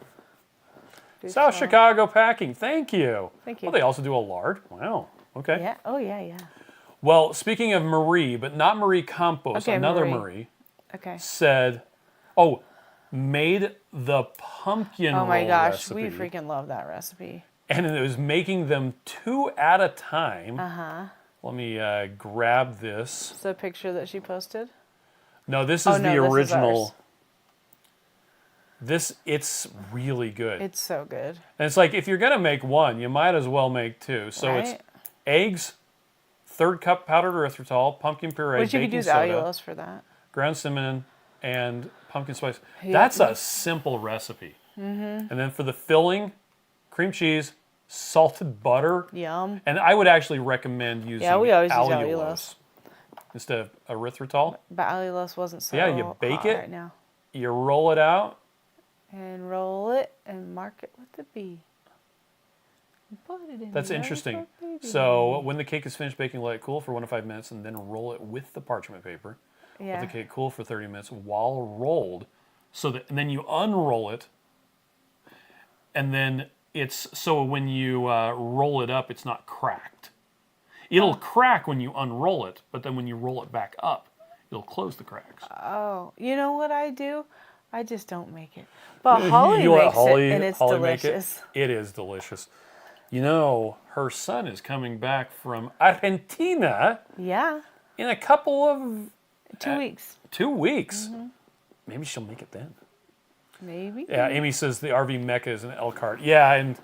Good South job. Chicago packing. Thank you. Thank you. Well, they also do a lard. Wow. Okay. Yeah. Oh, yeah. Well, speaking of Marie, but not Marie Campos, another Marie said, made the pumpkin roll recipe. Oh my gosh, we freaking love that recipe. And it was making them 2 at a time. Let me grab this. It's the picture that she posted? No, this is the original. This is It's really good. It's so good. And it's like, if you're going to make one, you might as well make two. So it's eggs, 1/3 cup powdered erythritol, pumpkin puree, But you could use allulose for that. Ground cinnamon, and pumpkin spice. Yep. That's a simple recipe. And then for the filling, cream cheese, salted butter. Yum. And I would actually recommend using we always use allulose instead of erythritol. But allulose wasn't so you bake hot it, right now. You roll it out. And roll it and mark it with the B. Put it in That's interesting. So when the cake is finished baking, let it cool for 1 to 5 minutes and then roll it with the parchment paper. Let the cake cool for 30 minutes while rolled. And then you unroll it. And then so when you roll it up, it's not cracked. It'll crack when you unroll it, but then when you roll it back up, it'll close the cracks. Oh, you know what I do? I just don't make it. But Holly makes it, and it's delicious. It is delicious. You know, her son is coming back from Argentina. Yeah. In a couple of... 2 weeks. 2 weeks. Maybe she'll make it then. Maybe. Yeah, Amy says the RV Mecca is an Elkhart. Yeah, and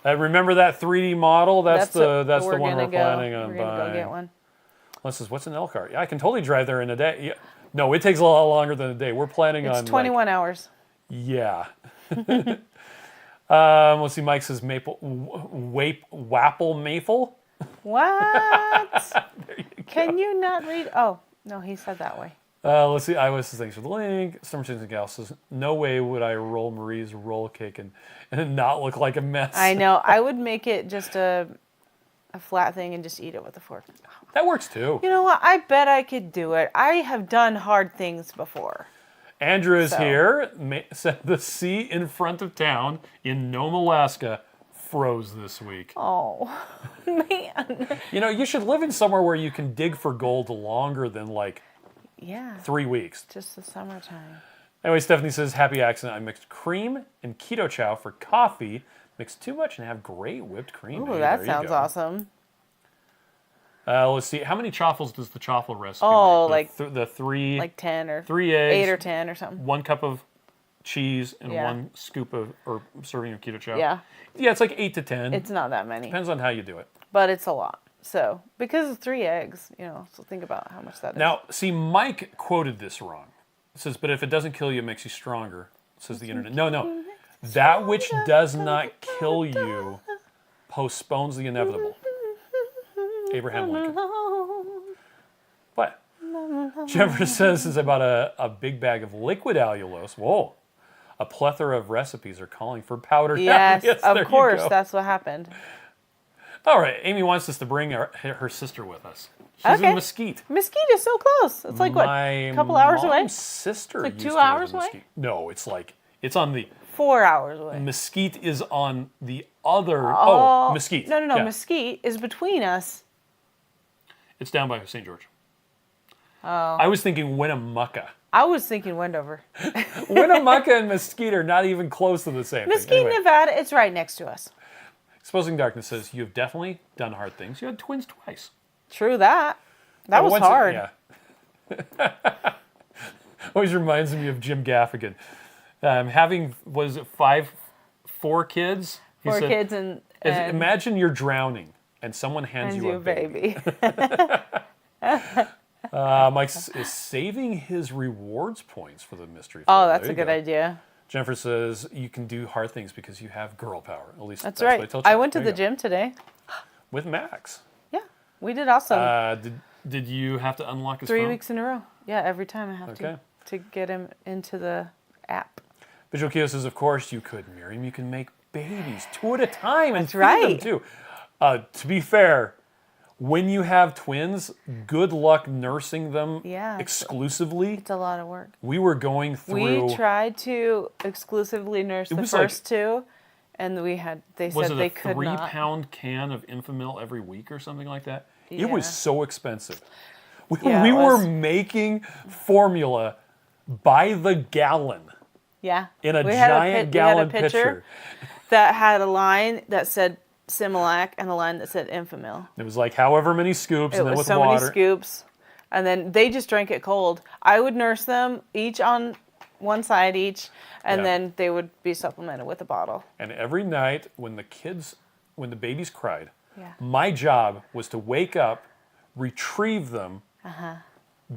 remember that 3D model? That's the one we're planning on buying. We're going to go get one. Well, says, what's an Elkhart? Yeah, I can totally drive there in a day. Yeah. No, it takes a lot longer than a day. We're planning on... It's 21 hours. Yeah. Let's see, Mike says Wapple Maple. What? There you go. Can you not read? Oh, no, he said that way. Let's see, I was thanks for the link. Storm Chasing Gal says, no way would I roll Marie's roll cake and it not look like a mess. I know. I would make it just a flat thing and just eat it with a fork. That works too. You know what? I bet I could do it. I have done hard things before. Andrew is here. Said the sea in front of town in Nome, Alaska froze this week. Oh, man. You know, you should live in somewhere where you can dig for gold longer than 3 weeks. Just the summertime. Anyway, Stephanie says, happy accident. I mixed cream and Keto Chow for coffee. Mixed too much and have great whipped cream. Ooh, that sounds awesome. Let's see. How many chaffles does the chaffle recipe make? The three... Like 10 or... 3 eggs. 8 or 10 or something. 1 cup of cheese and 1 scoop or serving of Keto Chow. Yeah. Yeah, it's like 8 to 10. It's not that many. Depends on how you do it. But it's a lot. So, because of 3 eggs, so think about how much that is. Now, see, Mike quoted this wrong. It says, but if it doesn't kill you, it makes you stronger, says the internet. No. That which does not kill you postpones the inevitable. Abraham Lincoln. What? Jennifer says, since I bought a big bag of liquid allulose, whoa, a plethora of recipes are calling for powdered Yes, allulose. of course, that's what happened. All right, Amy wants us to bring her sister with us. She's in Mesquite. Mesquite is so close. It's like, a couple hours away? My sister it's like used 2 to live hours in away? Mesquite. No, it's on the... 4 hours away. Mesquite is on the other... Mesquite. No. Yeah. Mesquite is between us. It's down by St. George. Oh. I was thinking Winnemucca. I was thinking Wendover. Winnemucca and Mesquite are not even close to the same thing. Mesquite, anyway. Nevada, it's right next to us. Exposing Darkness says, you have definitely done hard things. You had twins twice. True that. That was hard. Always reminds me of Jim Gaffigan. Was it 4 kids? He said, kids and imagine you're drowning and someone hands you a baby. Mike is saving his rewards points for the mystery. Oh, that's a good idea. Jennifer says you can do hard things because you have girl power. At least that's right. What I told you. I went to the gym today. With Max. Yeah, we did awesome. Did you have to unlock his 3 phone? weeks in a row. Yeah, every time I have to get him into the app. Visual Keto says, of course you could, Miriam. You can make babies 2 at a time and feed them too. To be fair, when you have twins, good luck nursing them exclusively. It's a lot of work. We were going through... We tried to exclusively nurse the first 2, and they said they could not. Was it a 3-pound can of Infamil every week or something like that? Yeah. It was so expensive. We were making formula by the gallon. Yeah. In a giant gallon pitcher. That had a line that said Similac and a line that said Enfamil. It was like however many scoops, and then with so water. many scoops, and then they just drank it cold. I would nurse them each on one side each, and then they would be supplemented with a bottle. And every night when the babies cried, my job was to wake up, retrieve them,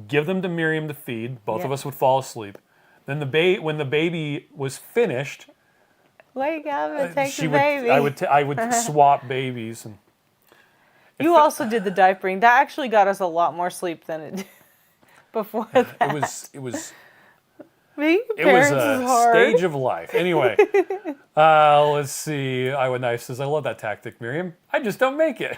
give them to Miriam to feed. Both of us would fall asleep. Then when the baby was finished, wake up and take the baby. I would swap babies. And you also did the diapering. That actually got us a lot more sleep than it did before that. It was Being it was parents a is hard. stage of life. Anyway, let's see. Iowa Knife says, I love that tactic, Miriam. I just don't make it.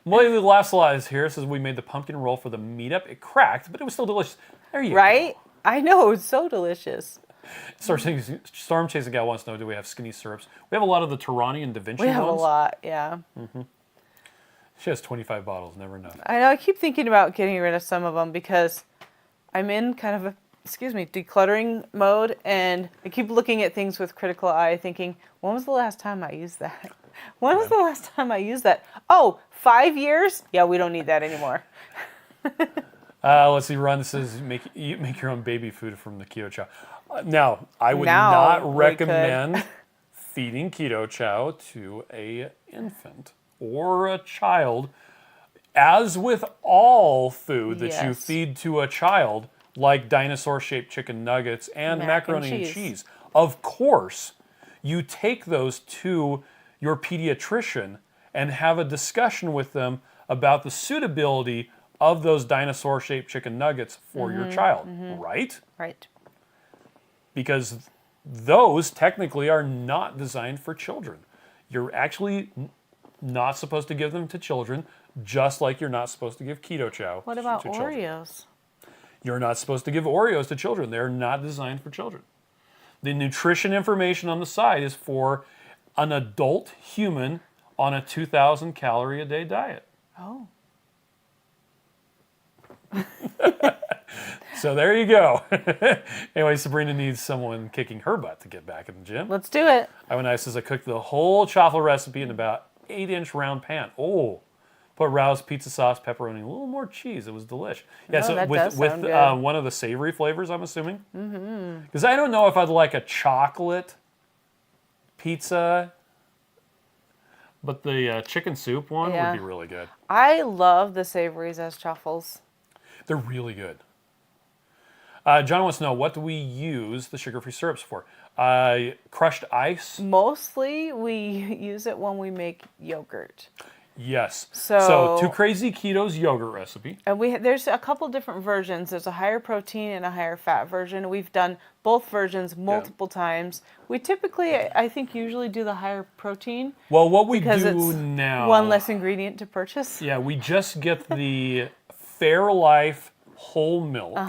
Molly Lassalais here says, we made the pumpkin roll for the meetup. It cracked, but it was still delicious. There you go. Right? I know. It's so delicious. Storm Chasing Gal wants to know, do we have skinny syrups? We have a lot of the Tarani and Da Vinci We have ones. a lot, yeah. She has 25 bottles, never enough. I know. I keep thinking about getting rid of some of them because I'm in kind of a, decluttering mode, and I keep looking at things with critical eye, thinking, when was the last time I used that? When was the last time I used that? Oh, 5 years? Yeah, we don't need that anymore. Let's see. Ron says, make your own baby food from the Keto Chow. Now, I would not recommend feeding Keto Chow to a infant or a child. As with all food that you feed to a child, like dinosaur-shaped chicken nuggets and macaroni and cheese. Of course, you take those to your pediatrician and have a discussion with them about the suitability of those dinosaur-shaped chicken nuggets for your child, right? Right. Because those technically are not designed for children. You're actually not supposed to give them to children, just like you're not supposed to give Keto Chow What about to children. Oreos? You're not supposed to give Oreos to children. They're not designed for children. The nutrition information on the side is for an adult human on a 2,000 calorie a day diet. Oh. So there you go. Anyway, Sabrina needs someone kicking her butt to get back in the gym. Let's do it. Ivan says, I cooked the whole chaffle recipe in about 8-inch round pan. Oh, put roused pizza sauce, pepperoni, a little more cheese. It was delish. Yeah, Oh, so that with does sound good. one of the savory flavors, I'm assuming. Because I don't know if I'd like a chocolate pizza, but the chicken soup one would be really good. I love the savories as truffles. They're really good. John wants to know, what do we use the sugar-free syrups for? Crushed ice? Mostly we use it when we make yogurt. Yes. So Two Crazy Keto's yogurt recipe. And there's a couple different versions. There's a higher protein and a higher fat version. We've done both versions multiple times. We typically, I think, usually do the higher protein. Well, what we because do it's now... one less ingredient to purchase. Yeah, we just get the Fairlife whole milk.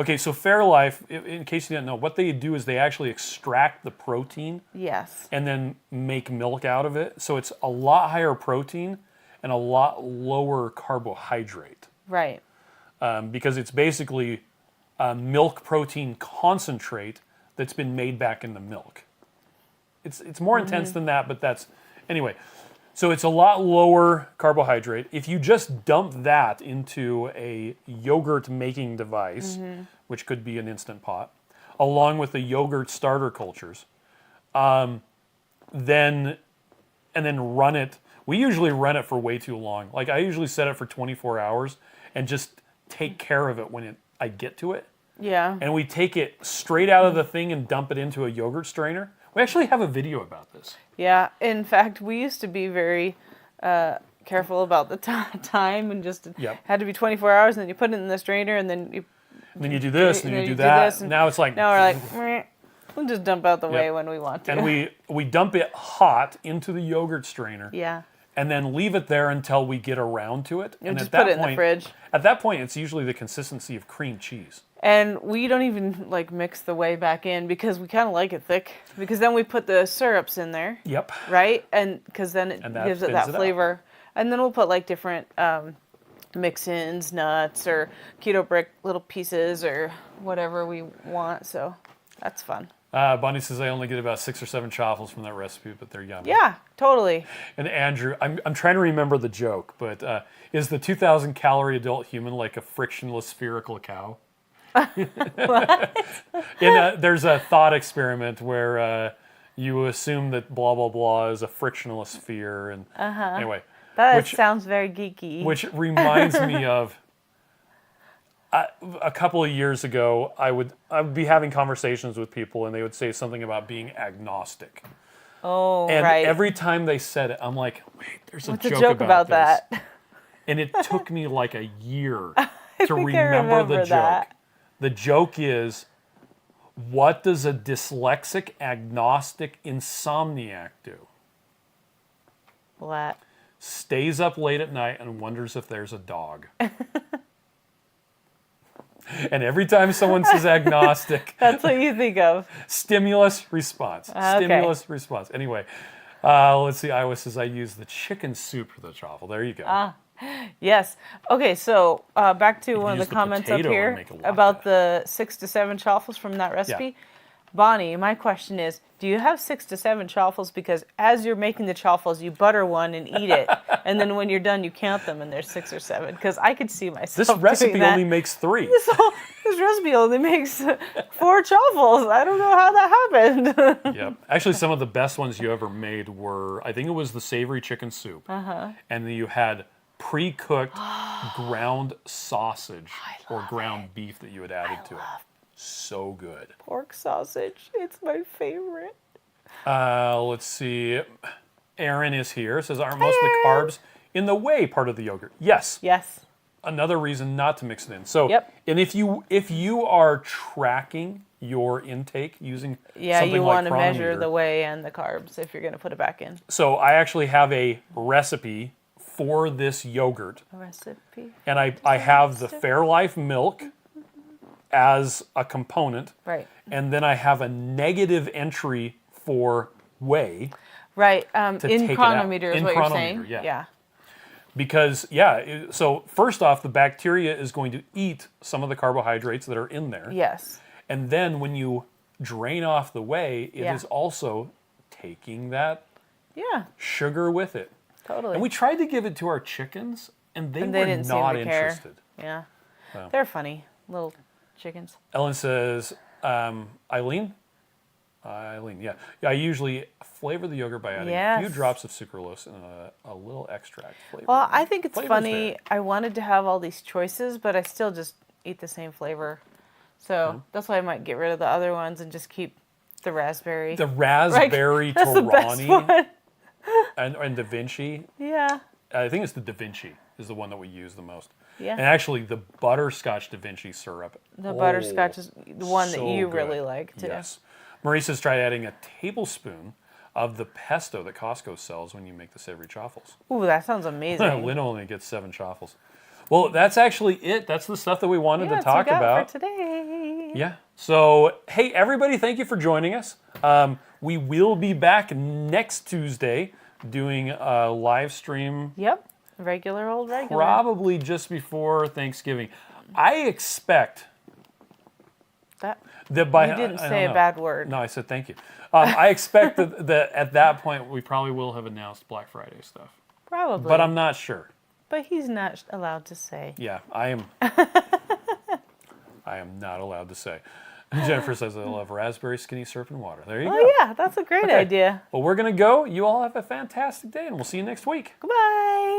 Okay, so Fairlife, in case you didn't know, what they do is they actually extract the protein. Yes. And then make milk out of it. So it's a lot higher protein and a lot lower carbohydrate. Right. Because it's basically milk protein concentrate that's been made back in the milk. It's more intense than that, but that's... Anyway, so it's a lot lower carbohydrate. If you just dump that into a yogurt making device, which could be an Instant Pot, along with the yogurt starter cultures, then run it. We usually run it for way too long. Like, I usually set it for 24 hours and just take care of it when I get to it. Yeah. And we take it straight out of the thing and dump it into a yogurt strainer. We actually have a video about this. Yeah. In fact, we used to be very careful about the time and just had to be 24 hours, and then you put it in the strainer, and then you... And then you do this, and then you do that. Now it's like... Now we're like, meh, we'll just dump out the way when we want to. And we dump it hot into the yogurt strainer. Yeah. And then leave it there until we get around to it. And just put it in the fridge. At that point, it's usually the consistency of cream cheese. And we don't even mix the whey back in because we kind of like it thick. Because then we put the syrups in there. Yep. Right? And because then it gives it that flavor. And then we'll put different mix-ins, nuts, or keto brick little pieces, or whatever we want. So that's fun. Bonnie says I only get about 6 or 7 chaffles from that recipe, but they're yummy. Yeah, totally. And Andrew, I'm trying to remember the joke, but is the 2,000 calorie adult human like a frictionless spherical cow? What? There's a thought experiment where you assume that blah blah blah is a frictionless sphere, and anyway, That sounds very geeky. which reminds me of a couple of years ago. I would be having conversations with people, and they would say something about being agnostic. Oh, And right. every time they said it, I'm like, wait, there's a What's joke about this. that? And it took me like a year to think I remember the remember joke. that. The joke is, what does a dyslexic, agnostic insomniac do? What? Stays up late at night and wonders if there's a dog. And every time someone says agnostic, That's what you think of. stimulus response. Okay. Stimulus response. Anyway, let's see. Iowa says I use the chicken soup for the chaffle. There you go. Yes. Okay, so back to one of use the the comments up potato and here make a latte. about the 6 to 7 chaffles from that recipe. Bonnie, my question is, do you have 6 to 7 chaffles because as you're making the chaffles, you butter one and eat it, and then when you're done, you count them and there's 6 or 7? Because I could see myself This doing recipe that. only makes 3. This recipe only makes 4 chaffles. I don't know how that happened. Yep. Actually, some of the best ones you ever made were, I think it was the savory chicken soup. And then you had pre-cooked ground sausage or ground beef that you had added to it. So good. Pork sausage. It's my favorite. Let's see. Aaron is here. Says, aren't most of the carbs in the whey part of the yogurt? Yes. Yes. Another reason not to mix it in. So, Yep. and if you are tracking your intake using Yeah, something you like want to measure Chronometer, the whey and the carbs if you're going to put it back in. So I actually have a recipe for this yogurt, A recipe. and I have the Fairlife milk as a component, Right. and then I have a negative entry for whey. Right. take In it out. chronometer is In what you're chronometer, saying. yeah. Because, so first off, the bacteria is going to eat some of the carbohydrates that are in there. Yes. And then when you drain off the whey, it is also taking that Yeah. sugar with it. Totally. And we tried to give it to our chickens, and they were didn't seem not to care. interested. Yeah. Wow. They're funny little chickens. Ellen says, Eileen, yeah. I usually flavor the yogurt by adding a few Yes. drops of sucralose and a little extract flavor. Well, I think it's Flavor's funny. there. I wanted to have all these choices, but I still just eat the same flavor. So that's why I might get rid of the other ones and just keep the raspberry. The raspberry That's the best Torani one. and Da Vinci. Yeah. I think it's the Da Vinci is the one that we use the most. Yeah. And actually, the butterscotch Da Vinci syrup. The butterscotch is the one that so you good. really like too. Yes. Marie says try adding a tablespoon of the pesto that Costco sells when you make the savory chaffles. Ooh, that sounds amazing. Lynn only gets 7 chaffles. Well, that's actually it. That's the stuff that we wanted to That's talk what we got about. for today. Yeah. So, hey, everybody, thank you for joining us. We will be back next Tuesday doing a live stream, Yep. Regular old regular. probably just before Thanksgiving. I expect That that by you didn't I say don't a know. bad word. No, I said thank you. I expect that at that point we probably will have announced Black Friday stuff, Probably. but I'm not sure. But he's not allowed to say. Yeah, I am. I am not allowed to say. Jennifer says I love raspberry skinny syrup and water. There you go. Oh yeah, that's a great Okay. idea. Well, we're gonna go. You all have a fantastic day, and we'll see you next week. Goodbye.